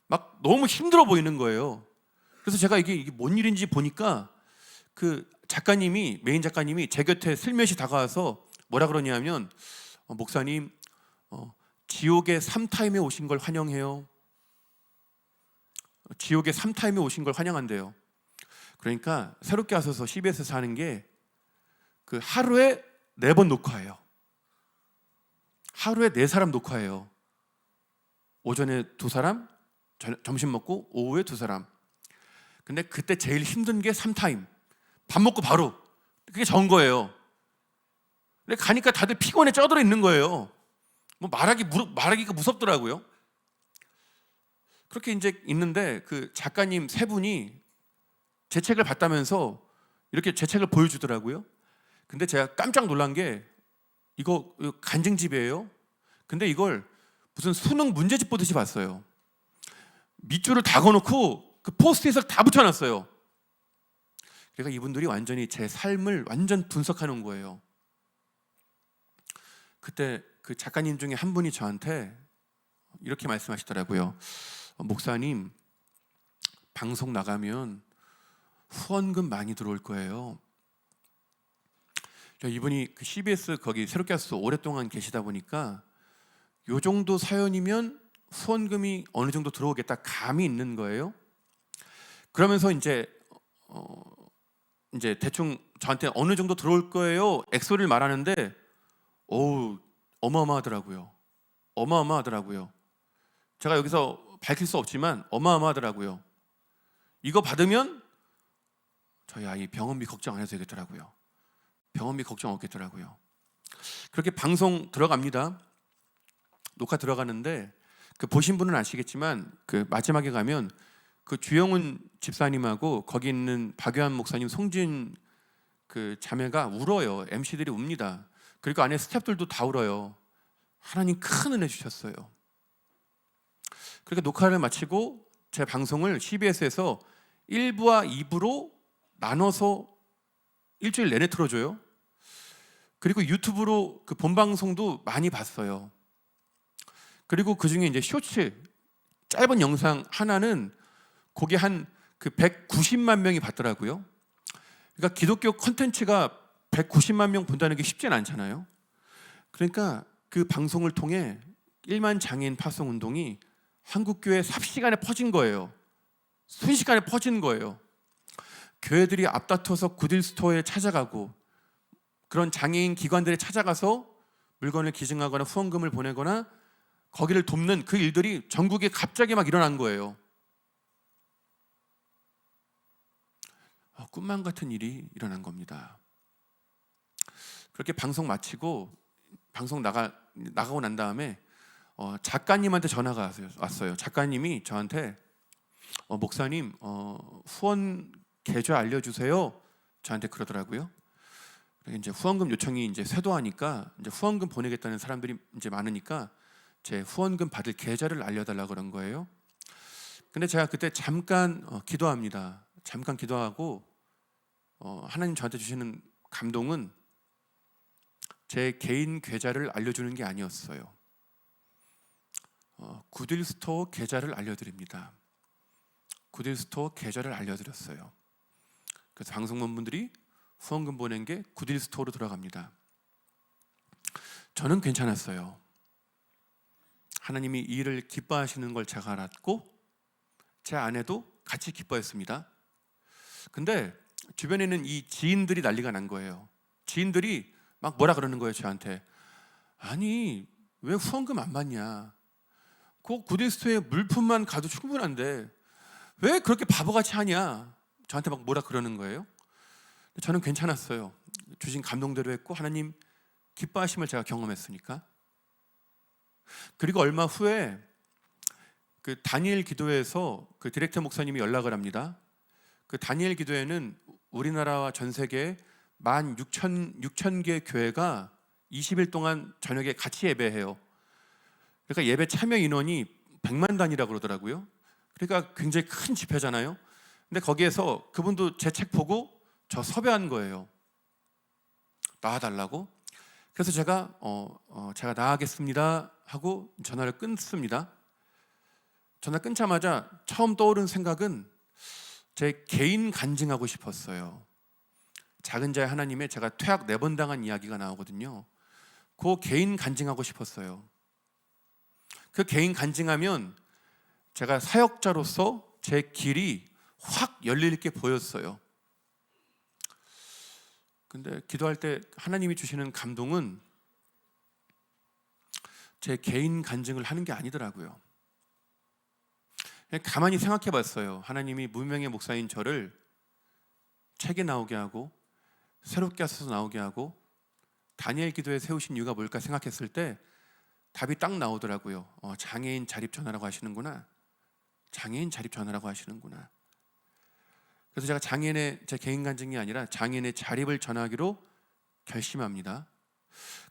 막 너무 힘들어 보이는 거예요. 그래서 제가 이게 뭔 일인지 보니까 그 작가님이, 메인 작가님이 제 곁에 슬며시 다가와서 뭐라 그러냐면 목사님, 지옥의 3타임에 오신 걸 환영해요. 지옥의 3타임에 오신 걸 환영한대요. 그러니까 새롭게 와서 CBS에서 하는 게 그 하루에 4번 녹화해요. 하루에 4사람 녹화해요. 오전에 2사람, 점심 먹고 오후에 2사람. 근데 그때 제일 힘든 게 3타임. 밥 먹고 바로. 그게 전 거예요. 근데 가니까 다들 피곤해 쪄들어 있는 거예요. 뭐 말하기가 무섭더라고요. 그렇게 이제 있는데 그 작가님 3분이 제 책을 봤다면서 이렇게 제 책을 보여주더라고요. 근데 제가 깜짝 놀란 게 이거 간증집이에요. 근데 이걸 무슨 수능 문제집 보듯이 봤어요. 밑줄을 다 그어놓고 그 포스트잇을 다 붙여놨어요. 그러니까 이분들이 완전히 제 삶을 완전 분석하는 거예요. 그때 그 작가님 중에 한 분이 저한테 이렇게 말씀하시더라고요. 목사님, 방송 나가면 후원금 많이 들어올 거예요. 이분이 그 CBS 거기 새롭게 와서 오랫동안 계시다 보니까 요 정도 사연이면 후원금이 어느 정도 들어오겠다 감이 있는 거예요. 그러면서 이제 대충 저한테 어느 정도 들어올 거예요 액수를 말하는데 어마어마하더라고요. 어마어마하더라고요. 제가 여기서 밝힐 수 없지만 어마어마하더라고요. 이거 받으면 저희 아이 병원비 걱정 안 해도 되겠더라고요. 병원비 걱정 없겠더라고요. 그렇게 방송 들어갑니다. 녹화 들어가는데 그 보신 분은 아시겠지만 그 마지막에 가면 그 주영훈 집사님하고 거기 있는 박유한 목사님, 송진 그 자매가 울어요. MC들이 웁니다. 그리고 안에 스태프들도 다 울어요. 하나님 큰 은혜 주셨어요. 그렇게 녹화를 마치고 제 방송을 CBS에서 1부와 2부로 나눠서 일주일 내내 틀어줘요. 그리고 유튜브로 그 본방송도 많이 봤어요. 그리고 그 중에 이제 쇼츠 짧은 영상 하나는 거기 한 그 190만 명이 봤더라고요. 그러니까 기독교 콘텐츠가 190만 명 본다는 게 쉽진 않잖아요. 그러니까 그 방송을 통해 1만 장애인 파송 운동이 한국교회 삽시간에 퍼진 거예요. 순식간에 퍼진 거예요. 교회들이 앞다퉈서 구딜 스토어에 찾아가고 그런 장애인 기관들에 찾아가서 물건을 기증하거나 후원금을 보내거나 거기를 돕는 그 일들이 전국에 갑자기 막 일어난 거예요. 꿈만 같은 일이 일어난 겁니다. 그렇게 방송 마치고 방송 나가고 난 다음에 작가님한테 전화가 왔어요. 작가님이 저한테 목사님 후원 계좌 알려주세요. 저한테 그러더라고요. 이제 후원금 요청이 이제 쇄도하니까 이제 후원금 보내겠다는 사람들이 이제 많으니까 제 후원금 받을 계좌를 알려달라 그런 거예요. 근데 제가 그때 잠깐 기도합니다. 잠깐 기도하고 하나님 저한테 주시는 감동은 제 개인 계좌를 알려주는 게 아니었어요. 구딜 스토어 계좌를 알려드립니다. 구딜 스토어 계좌를 알려드렸어요. 그래서 방송원분들이 후원금 보낸 게 구딜 스토어로 들어갑니다. 저는 괜찮았어요. 하나님이 이 일을 기뻐하시는 걸 제가 알았고 제 아내도 같이 기뻐했습니다. 근데 주변에는 이 지인들이 난리가 난 거예요. 지인들이 막 뭐라 그러는 거예요 저한테. 아니 왜 후원금 안 받냐. 그 구딜 스토어에 물품만 가도 충분한데 왜 그렇게 바보같이 하냐. 저한테 막 뭐라 그러는 거예요. 저는 괜찮았어요. 주신 감동대로 했고 하나님 기뻐하심을 제가 경험했으니까. 그리고 얼마 후에 그 다니엘 기도회에서 그 디렉터 목사님이 연락을 합니다. 그 다니엘 기도회는 우리나라와 전 세계 16,000개 교회가 20일 동안 저녁에 같이 예배해요. 그러니까 예배 참여 인원이 100만 단위라고 그러더라고요. 그러니까 굉장히 큰 집회잖아요. 근데 거기에서 그분도 제 책 보고 저 섭외한 거예요. 나와달라고. 그래서 제가 제가 나가겠습니다 하고 전화를 끊습니다. 전화 끊자마자 처음 떠오른 생각은 제 개인 간증하고 싶었어요. 작은 자의 하나님에 제가 퇴학 4번 당한 이야기가 나오거든요. 그 개인 간증하고 싶었어요. 그 개인 간증하면 제가 사역자로서 제 길이 확 열릴 게 보였어요. 근데 기도할 때 하나님이 주시는 감동은 제 개인 간증을 하는 게 아니더라고요. 그냥 가만히 생각해 봤어요. 하나님이 무명의 목사인 저를 책에 나오게 하고 새롭게 하셔서 나오게 하고 다니엘 기도에 세우신 이유가 뭘까 생각했을 때 답이 딱 나오더라고요. 장애인 자립 전화라고 하시는구나. 장애인 자립 전화라고 하시는구나. 그래서 제가 장애인의 제 개인 간증이 아니라 장애인의 자립을 전하기로 결심합니다.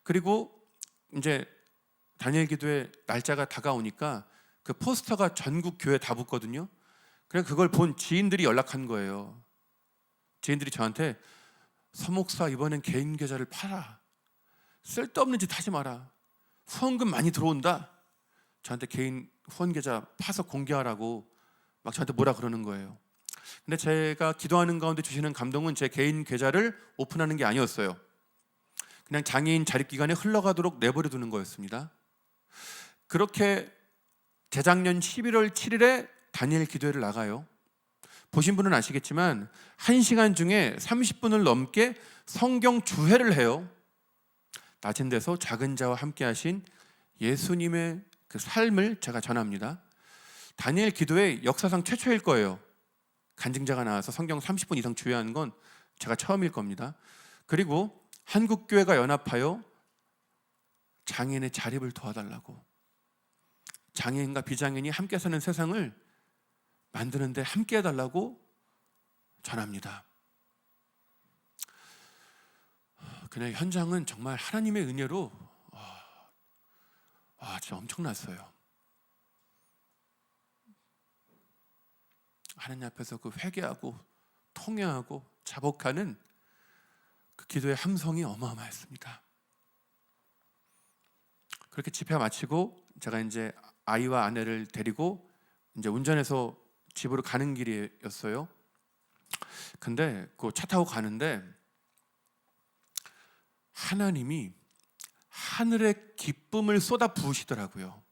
그리고 이제 다니엘 기도회 날짜가 다가오니까 그 포스터가 전국 교회 다 붙거든요. 그래서 그걸 본 지인들이 연락한 거예요. 지인들이 저한테 서 목사 이번엔 개인 계좌를 팔아. 쓸데없는 짓 하지 마라. 후원금 많이 들어온다. 저한테 개인 후원 계좌 파서 공개하라고 막 저한테 뭐라 그러는 거예요. 근데 제가 기도하는 가운데 주시는 감동은 제 개인 계좌를 오픈하는 게 아니었어요. 그냥 장애인 자립기간에 흘러가도록 내버려 두는 거였습니다. 그렇게 재작년 11월 7일에 다니엘 기도회를 나가요. 보신 분은 아시겠지만 1시간 중에 30분을 넘게 성경 주회를 해요. 낮은 데서 작은 자와 함께 하신 예수님의 그 삶을 제가 전합니다. 다니엘 기도회 역사상 최초일 거예요. 간증자가 나와서 성경 30분 이상 주회하는 건 제가 처음일 겁니다. 그리고 한국교회가 연합하여 장애인의 자립을 도와달라고, 장애인과 비장애인이 함께 사는 세상을 만드는데 함께 해달라고 전합니다. 그냥 현장은 정말 하나님의 은혜로 진짜 엄청났어요. 하나님 앞에서 그 회개하고 통회하고 자복하는 그 기도의 함성이 어마어마했습니다. 그렇게 집회 마치고 제가 이제 아이와 아내를 데리고 이제 운전해서 집으로 가는 길이었어요. 근데 그 차 타고 가는데 하나님이 하늘의 기쁨을 쏟아 부으시더라고요.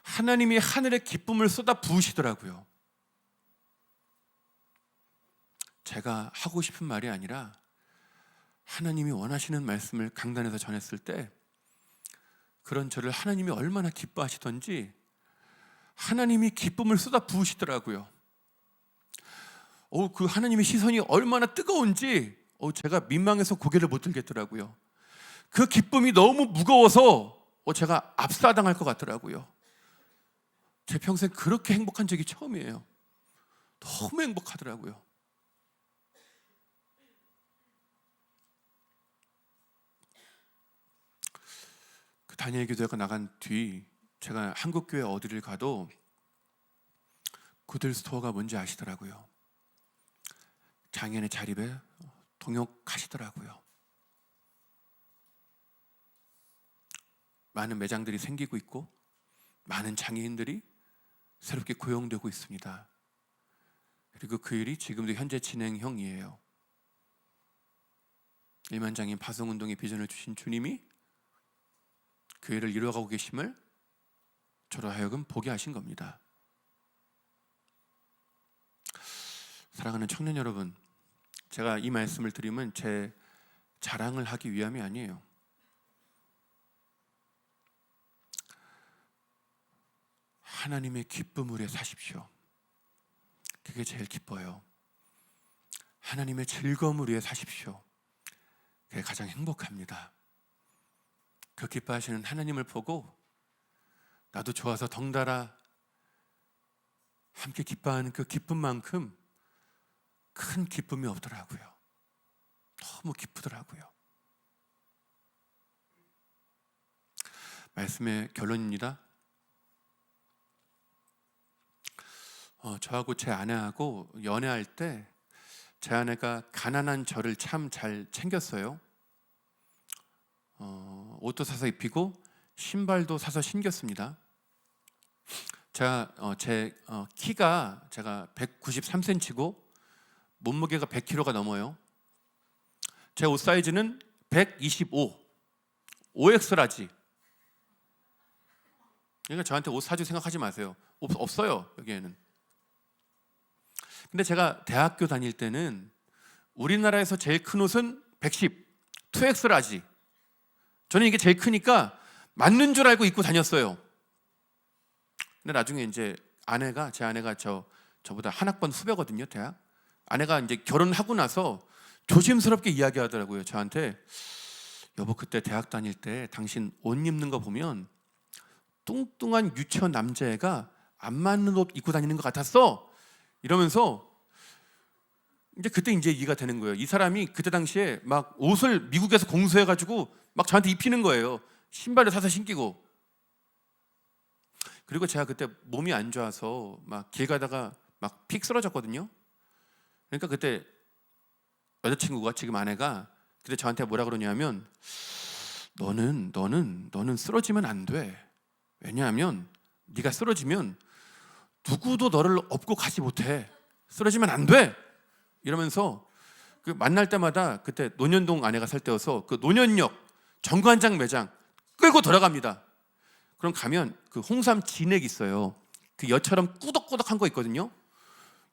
하나님이 하늘의 기쁨을 쏟아 부으시더라고요. 제가 하고 싶은 말이 아니라 하나님이 원하시는 말씀을 강단에서 전했을 때 그런 저를 하나님이 얼마나 기뻐하시던지 하나님이 기쁨을 쏟아 부으시더라고요. 그 하나님의 시선이 얼마나 뜨거운지 제가 민망해서 고개를 못 들겠더라고요. 그 기쁨이 너무 무거워서 제가 압사당할 것 같더라고요. 제 평생 그렇게 행복한 적이 처음이에요. 너무 행복하더라고요. 그 다니엘 기도회가 나간 뒤 제가 한국교회 어디를 가도 구들 스토어가 뭔지 아시더라고요. 장애인의 자립에 동역하시더라고요. 많은 매장들이 생기고 있고 많은 장애인들이 새롭게 고용되고 있습니다. 그리고 그 일이 지금도 현재 진행형이에요. 일만장애인 파송운동의 비전을 주신 주님이 그 일을 이루어가고 계심을 저로 하여금 보게 하신 겁니다. 사랑하는 청년 여러분, 제가 이 말씀을 드리면 제 자랑을 하기 위함이 아니에요. 하나님의 기쁨을 위해 사십시오. 그게 제일 기뻐요. 하나님의 즐거움을 위해 사십시오. 그게 가장 행복합니다. 그 기뻐하시는 하나님을 보고 나도 좋아서 덩달아 함께 기뻐하는 그 기쁨만큼 큰 기쁨이 없더라고요. 너무 기쁘더라고요. 말씀의 결론입니다. 저하고 제 아내하고 연애할 때 제 아내가 가난한 저를 참 잘 챙겼어요. 옷도 사서 입히고 신발도 사서 신겼습니다. 제 키가 제가 193cm고 몸무게가 100kg가 넘어요. 제 옷 사이즈는 125, 5X 라지. 그러니까 저한테 옷 사줄 생각하지 마세요. 없어요, 여기에는. 근데 제가 대학교 다닐 때는 우리나라에서 제일 큰 옷은 110, 2X 라지. 저는 이게 제일 크니까 맞는 줄 알고 입고 다녔어요. 근데 나중에 이제 제 아내가 저보다 한 학번 후배거든요, 대학. 아내가 이제 결혼하고 나서 조심스럽게 이야기하더라고요, 저한테. 여보, 그때 대학 다닐 때 당신 옷 입는 거 보면 뚱뚱한 유치원 남자애가 안 맞는 옷 입고 다니는 것 같았어. 이러면서 이제 그때 이제 이해가 되는 거예요. 이 사람이 그때 당시에 막 옷을 미국에서 공수해가지고 막 저한테 입히는 거예요. 신발을 사서 신기고. 그리고 제가 그때 몸이 안 좋아서 막 길 가다가 막 픽 쓰러졌거든요. 그러니까 그때 여자친구가, 지금 아내가 그때 저한테 뭐라 그러냐면, 너는 쓰러지면 안 돼. 왜냐하면 네가 쓰러지면 누구도 너를 업고 가지 못해. 쓰러지면 안 돼. 이러면서 그 만날 때마다, 그때 논현동 아내가 살 때여서 그 논현역 정관장 매장 끌고 돌아갑니다. 그럼 가면 그 홍삼 진액 있어요. 그 여처럼 꾸덕꾸덕한 거 있거든요.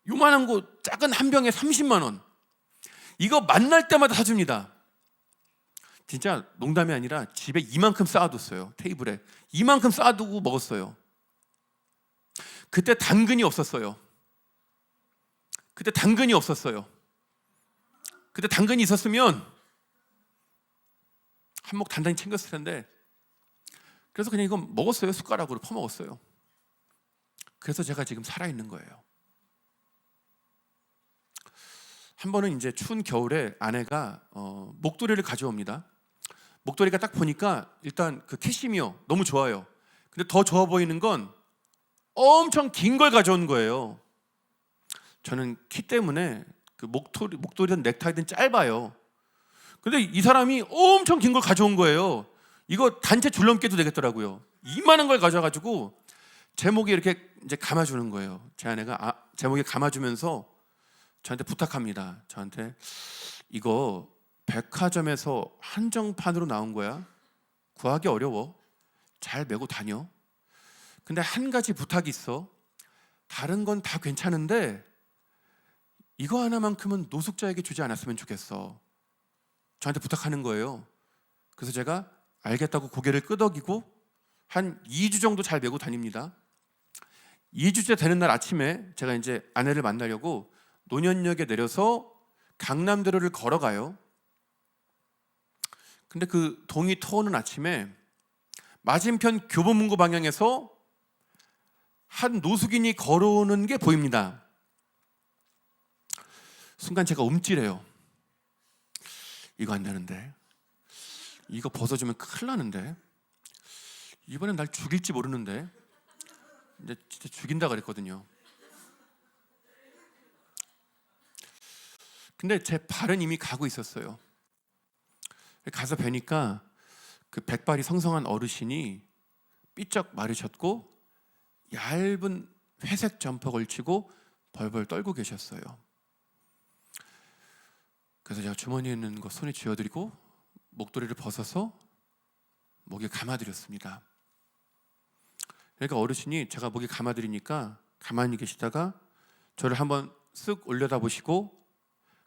요만한 거 작은 한 병에 30만 원. 이거 만날 때마다 사줍니다. 진짜 농담이 아니라 집에 이만큼 쌓아뒀어요. 테이블에 이만큼 쌓아두고 먹었어요. 그때 당근이 없었어요. 그때 당근이 있었으면 한몫 단단히 챙겼을 텐데, 그래서 그냥 이거 먹었어요. 숟가락으로 퍼먹었어요. 그래서 제가 지금 살아있는 거예요. 한 번은 이제 추운 겨울에 아내가 목도리를 가져옵니다. 목도리가 딱 보니까 일단 그 캐시미어 너무 좋아요. 근데 더 좋아 보이는 건 엄청 긴 걸 가져온 거예요. 저는 키 때문에 그 목도리든 넥타이든 짧아요. 근데 이 사람이 엄청 긴 걸 가져온 거예요. 이거 단체 줄넘기도 되겠더라고요. 이만한 걸 가져가지고 제 목에 이렇게 이제 감아주는 거예요. 제 아내가 제 목에 감아주면서 저한테 부탁합니다. 저한테, 이거 백화점에서 한정판으로 나온 거야. 구하기 어려워. 잘 메고 다녀. 근데 한 가지 부탁이 있어. 다른 건 다 괜찮은데 이거 하나만큼은 노숙자에게 주지 않았으면 좋겠어. 저한테 부탁하는 거예요. 그래서 제가 알겠다고 고개를 끄덕이고 한 2주 정도 잘 메고 다닙니다. 2주째 되는 날 아침에 제가 이제 아내를 만나려고 논현역에 내려서 강남대로를 걸어가요. 근데 그 동이 터오는 아침에 맞은편 교보문고 방향에서 한 노숙인이 걸어오는 게 보입니다. 순간 제가 움찔해요. 이거 안 되는데, 이거 벗어주면 큰일 나는데, 이번엔 날 죽일지 모르는데, 이제 진짜 죽인다 그랬거든요. 근데 제 발은 이미 가고 있었어요. 가서 뵈니까 그 백발이 성성한 어르신이 삐쩍 마르셨고 얇은 회색 점퍼 걸치고 벌벌 떨고 계셨어요. 그래서 제가 주머니에 있는 거 손에 쥐어드리고 목도리를 벗어서 목에 감아드렸습니다. 그러니까 어르신이 제가 목에 감아드리니까 가만히 계시다가 저를 한번 쓱 올려다보시고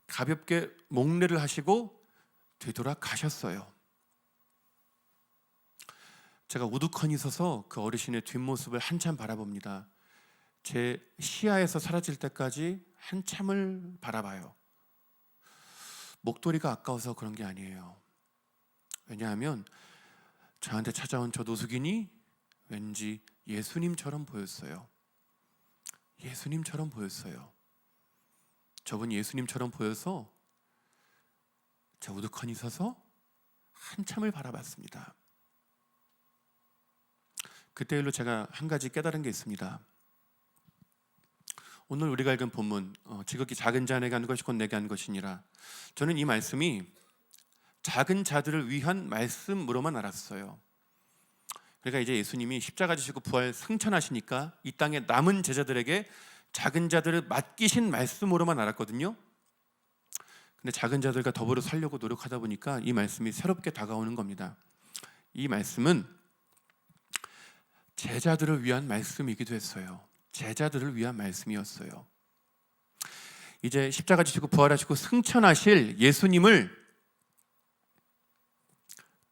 가볍게 목례를 하시고 되돌아가셨어요. 제가 우두커니 서서 그 어르신의 뒷모습을 한참 바라봅니다. 제 시야에서 사라질 때까지 한참을 바라봐요. 목도리가 아까워서 그런 게 아니에요. 왜냐하면 저한테 찾아온 저 노숙인이 왠지 예수님처럼 보였어요. 예수님처럼 보였어요. 저분이 예수님처럼 보여서 제 우두커니 서서 한참을 바라봤습니다. 그때 일로 제가 한 가지 깨달은 게 있습니다. 오늘 우리가 읽은 본문, 지극히 작은 자 내게 한 것이 곧 내게 한 것이니라. 저는 이 말씀이 작은 자들을 위한 말씀으로만 알았어요. 그러니까 이제 예수님이 십자가 지시고 부활 승천하시니까 이 땅에 남은 제자들에게 작은 자들을 맡기신 말씀으로만 알았거든요. 근데 작은 자들과 더불어 살려고 노력하다 보니까 이 말씀이 새롭게 다가오는 겁니다. 이 말씀은 제자들을 위한 말씀이기도 했어요. 제자들을 위한 말씀이었어요. 이제 십자가 지시고 부활하시고 승천하실 예수님을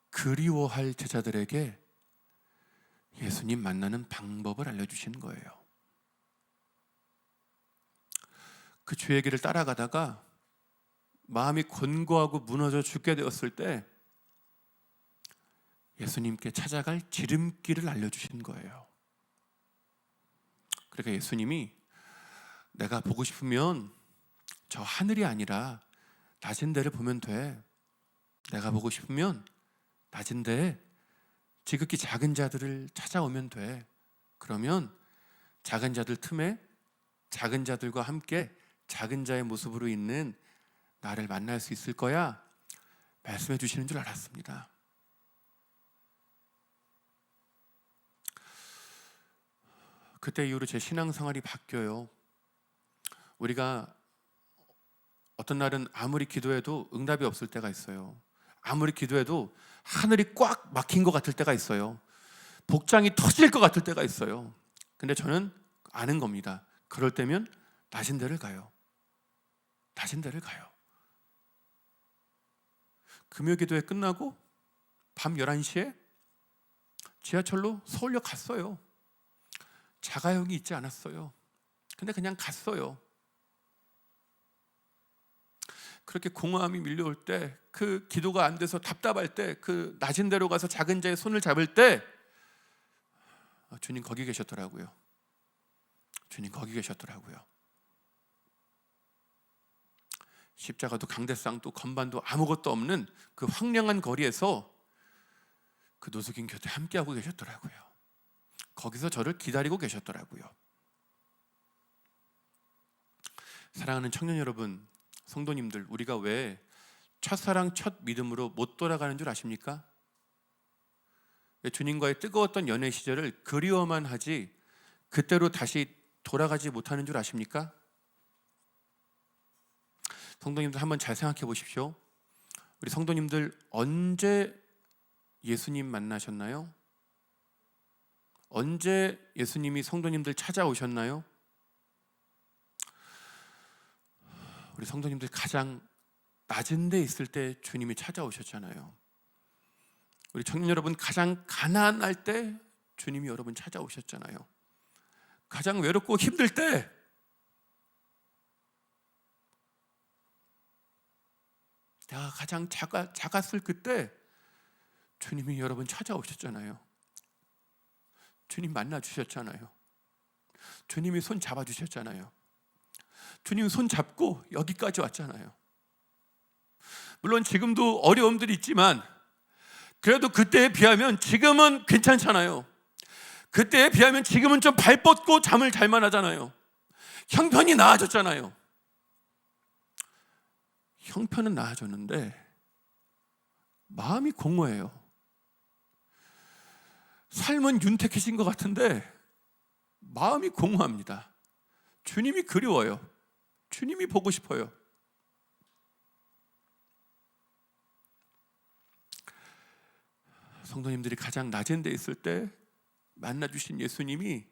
그리워할 제자들에게 예수님 만나는 방법을 알려주시는 거예요. 그 주의 길을 따라가다가 마음이 곤고하고 무너져 죽게 되었을 때 예수님께 찾아갈 지름길을 알려주신 거예요. 그러니까 예수님이 내가 보고 싶으면 저 하늘이 아니라 낮은 데를 보면 돼. 내가 보고 싶으면 낮은 데에 지극히 작은 자들을 찾아오면 돼. 그러면 작은 자들 틈에 작은 자들과 함께 작은 자의 모습으로 있는 나를 만날 수 있을 거야 말씀해 주시는 줄 알았습니다. 그때 이후로 제 신앙생활이 바뀌어요. 우리가 어떤 날은 아무리 기도해도 응답이 없을 때가 있어요. 아무리 기도해도 하늘이 꽉 막힌 것 같을 때가 있어요. 복장이 터질 것 같을 때가 있어요. 근데 저는 아는 겁니다. 그럴 때면 낮은 데를 가요. 낮은 데를 가요. 금요기도회 끝나고 밤 11시에 지하철로 서울역 갔어요. 자가용이 있지 않았어요. 근데 그냥 갔어요. 그렇게 공허함이 밀려올 때, 그 기도가 안 돼서 답답할 때, 그 낮은 데로 가서 작은 자의 손을 잡을 때 주님 거기 계셨더라고요. 주님 거기 계셨더라고요. 십자가도 강대상도 건반도 아무것도 없는 그 황량한 거리에서 그 노숙인 곁에 함께하고 계셨더라고요. 거기서 저를 기다리고 계셨더라고요. 사랑하는 청년 여러분, 성도님들, 우리가 왜 첫사랑 첫 믿음으로 못 돌아가는 줄 아십니까? 왜 주님과의 뜨거웠던 연애 시절을 그리워만 하지 그때로 다시 돌아가지 못하는 줄 아십니까? 성도님들 한번 잘 생각해 보십시오. 우리 성도님들 언제 예수님 만나셨나요? 언제 예수님이 성도님들 찾아오셨나요? 우리 성도님들 가장 낮은 데 있을 때 주님이 찾아오셨잖아요. 우리 청년 여러분 가장 가난할 때 주님이 여러분 찾아오셨잖아요. 가장 외롭고 힘들 때, 내가 가장 작았을 그때 주님이 여러분 찾아오셨잖아요. 주님 만나주셨잖아요. 주님이 손 잡아주셨잖아요. 주님 손 잡고 여기까지 왔잖아요. 물론 지금도 어려움들이 있지만 그래도 그때에 비하면 지금은 괜찮잖아요. 그때에 비하면 지금은 좀 발 뻗고 잠을 잘만 하잖아요. 형편이 나아졌잖아요. 형편은 나아졌는데 마음이 공허해요. 삶은 윤택해진 것 같은데 마음이 공허합니다. 주님이 그리워요. 주님이 보고 싶어요. 성도님들이 가장 낮은 데 있을 때 만나주신 예수님이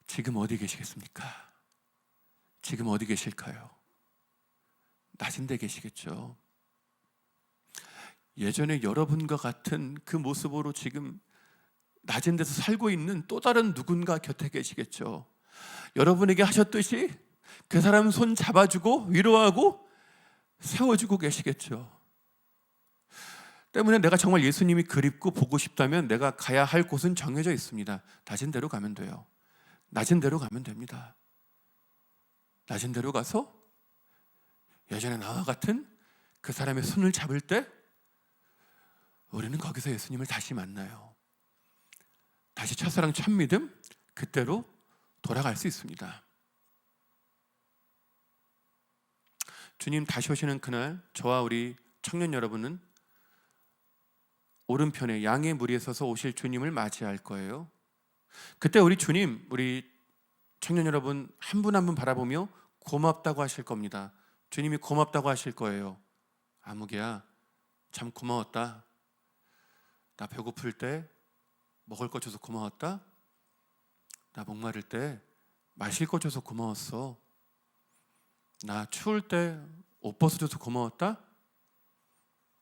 지금 어디 계시겠습니까? 지금 어디 계실까요? 낮은 데 계시겠죠. 예전에 여러분과 같은 그 모습으로 지금 낮은 데서 살고 있는 또 다른 누군가 곁에 계시겠죠. 여러분에게 하셨듯이 그 사람 손 잡아주고 위로하고 세워주고 계시겠죠. 때문에 내가 정말 예수님이 그립고 보고 싶다면 내가 가야 할 곳은 정해져 있습니다. 낮은 데로 가면 돼요. 낮은 데로 가면 됩니다. 낮은 데로 가서 예전에 나와 같은 그 사람의 손을 잡을 때 우리는 거기서 예수님을 다시 만나요. 다시 첫사랑 첫믿음 그때로 돌아갈 수 있습니다. 주님 다시 오시는 그날 저와 우리 청년 여러분은 오른편에 양의 무리에 서서 오실 주님을 맞이할 거예요. 그때 우리 주님, 우리 청년 여러분 한 분 한 분 바라보며 고맙다고 하실 겁니다. 주님이 고맙다고 하실 거예요. 아무개야, 참 고마웠다. 나 배고플 때 먹을 거 줘서 고마웠다. 나 목마를 때 마실 거 줘서 고마웠어. 나 추울 때 옷 벗어줘서 고마웠다.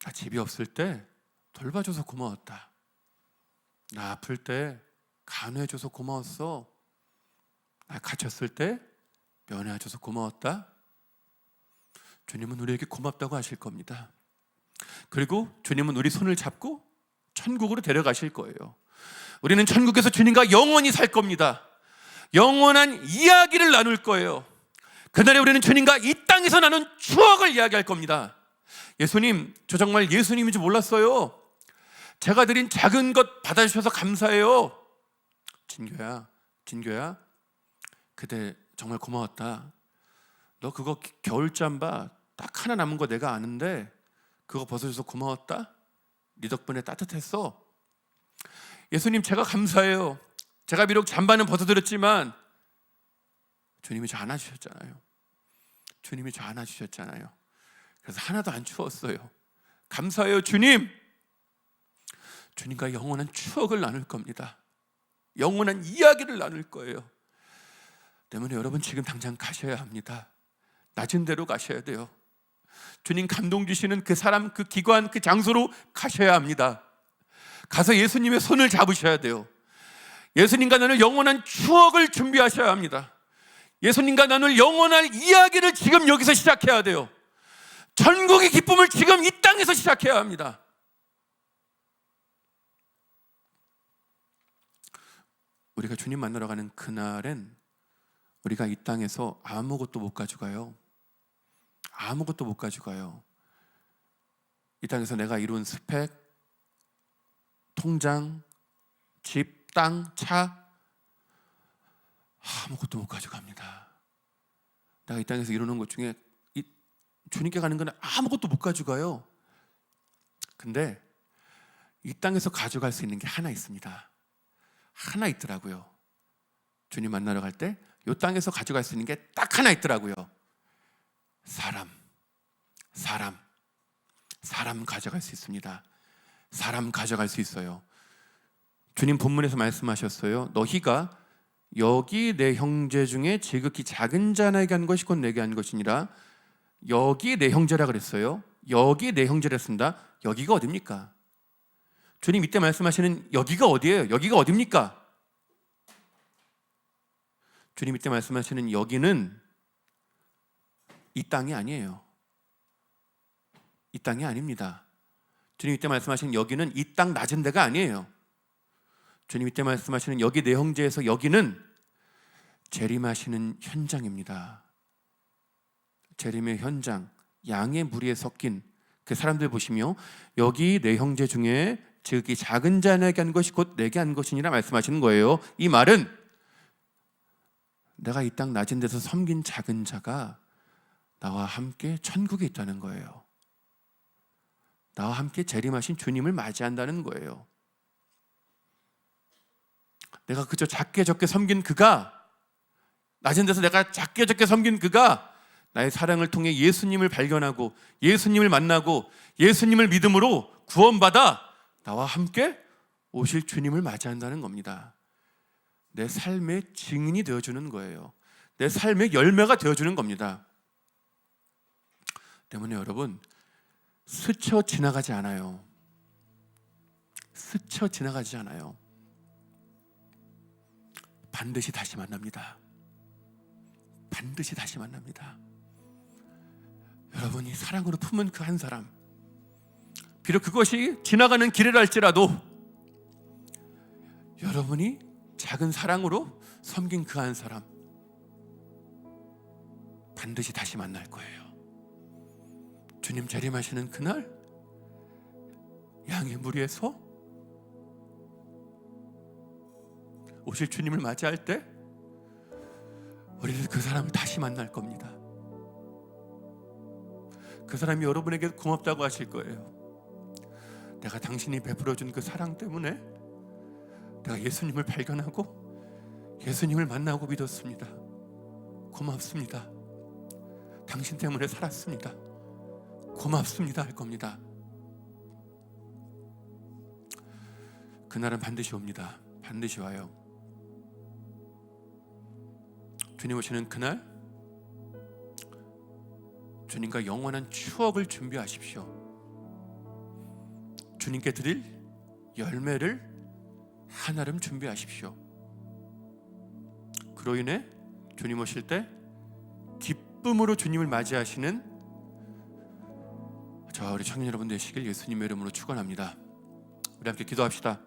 나 집이 없을 때 돌봐줘서 고마웠다. 나 아플 때 간호해줘서 고마웠어. 나 갇혔을 때 면회해줘서 고마웠다. 주님은 우리에게 고맙다고 하실 겁니다. 그리고 주님은 우리 손을 잡고 천국으로 데려가실 거예요. 우리는 천국에서 주님과 영원히 살 겁니다. 영원한 이야기를 나눌 거예요. 그날에 우리는 주님과 이 땅에서 나눈 추억을 이야기할 겁니다. 예수님, 저 정말 예수님인 줄 몰랐어요. 제가 드린 작은 것 받아주셔서 감사해요. 진교야, 그대 정말 고마웠다. 너 그거 겨울잠바 딱 하나 남은 거 내가 아는데 그거 벗어줘서 고마웠다. 네 덕분에 따뜻했어. 예수님, 제가 감사해요. 제가 비록 잠바는 벗어드렸지만 주님이 저 안아주셨잖아요. 주님이 저 안아주셨잖아요. 그래서 하나도 안 추웠어요. 감사해요, 주님. 주님과 영원한 추억을 나눌 겁니다. 영원한 이야기를 나눌 거예요. 때문에 여러분 지금 당장 가셔야 합니다. 낮은 데로 가셔야 돼요. 주님 감동 주시는 그 사람, 그 기관, 그 장소로 가셔야 합니다. 가서 예수님의 손을 잡으셔야 돼요. 예수님과 나눌 영원한 추억을 준비하셔야 합니다. 예수님과 나눌 영원한 이야기를 지금 여기서 시작해야 돼요. 천국의 기쁨을 지금 이 땅에서 시작해야 합니다. 우리가 주님 만나러 가는 그날엔 우리가 이 땅에서 아무것도 못 가져가요. 아무것도 못 가져가요. 이 땅에서 내가 이룬 스펙, 통장, 집, 땅, 차 아무것도 못 가져갑니다. 내가 이 땅에서 이루는 것 중에 주님께 가는 건 아무것도 못 가져가요. 근데 이 땅에서 가져갈 수 있는 게 하나 있습니다. 하나 있더라고요. 주님 만나러 갈 때 이 땅에서 가져갈 수 있는 게 딱 하나 있더라고요. 사람 가져갈 수 있습니다. 사람 가져갈 수 있어요. 주님 본문에서 말씀하셨어요. 너희가 여기 내 형제 중에 지극히 작은 자에게 한 것이 곧 내게 한 것이니라. 여기 내 형제라 그랬어요. 여기 내 형제라 했습니다. 여기가 어딥니까? 주님 이때 말씀하시는 여기가 어디예요? 여기가 어딥니까? 주님 이때 말씀하시는 여기는 이 땅이 아니에요. 이 땅이 아닙니다. 주님 이때 말씀하시는 여기는 이 땅 낮은 데가 아니에요. 주님 이때 말씀하시는 여기 내 형제에서 여기는 재림하시는 현장입니다. 재림의 현장, 양의 무리에 섞인 그 사람들 보시며 여기 내 형제 중에 지극히 작은 자에게 한 것이 곧 내게 한 것이니라 말씀하시는 거예요. 이 말은 내가 이 땅 낮은 데서 섬긴 작은 자가 나와 함께 천국에 있다는 거예요. 나와 함께 재림하신 주님을 맞이한다는 거예요. 내가 그저 작게 적게 섬긴 그가, 낮은 데서 내가 작게 적게 섬긴 그가 나의 사랑을 통해 예수님을 발견하고 예수님을 만나고 예수님을 믿음으로 구원받아 나와 함께 오실 주님을 맞이한다는 겁니다. 내 삶의 증인이 되어주는 거예요. 내 삶의 열매가 되어주는 겁니다. 때문에 여러분 스쳐 지나가지 않아요. 스쳐 지나가지 않아요. 반드시 다시 만납니다. 반드시 다시 만납니다. 여러분이 사랑으로 품은 그 한 사람, 비록 그것이 지나가는 길이라 할지라도 여러분이 작은 사랑으로 섬긴 그 한 사람 반드시 다시 만날 거예요. 주님 재림하시는 그날 양의 무리에서 오실 주님을 맞이할 때 우리는 그 사람을 다시 만날 겁니다. 그 사람이 여러분에게 고맙다고 하실 거예요. 내가 당신이 베풀어준 그 사랑 때문에 내가 예수님을 발견하고 예수님을 만나고 믿었습니다. 고맙습니다. 당신 때문에 살았습니다. 고맙습니다 할 겁니다. 그날은 반드시 옵니다. 반드시 와요. 주님 오시는 그날 주님과 영원한 추억을 준비하십시오. 주님께 드릴 열매를 한아름 준비하십시오. 그로 인해 주님 오실 때 기쁨으로 주님을 맞이하시는 우리 청년 여러분 되시길 예수님의 이름으로 축원합니다. 우리 함께 기도합시다.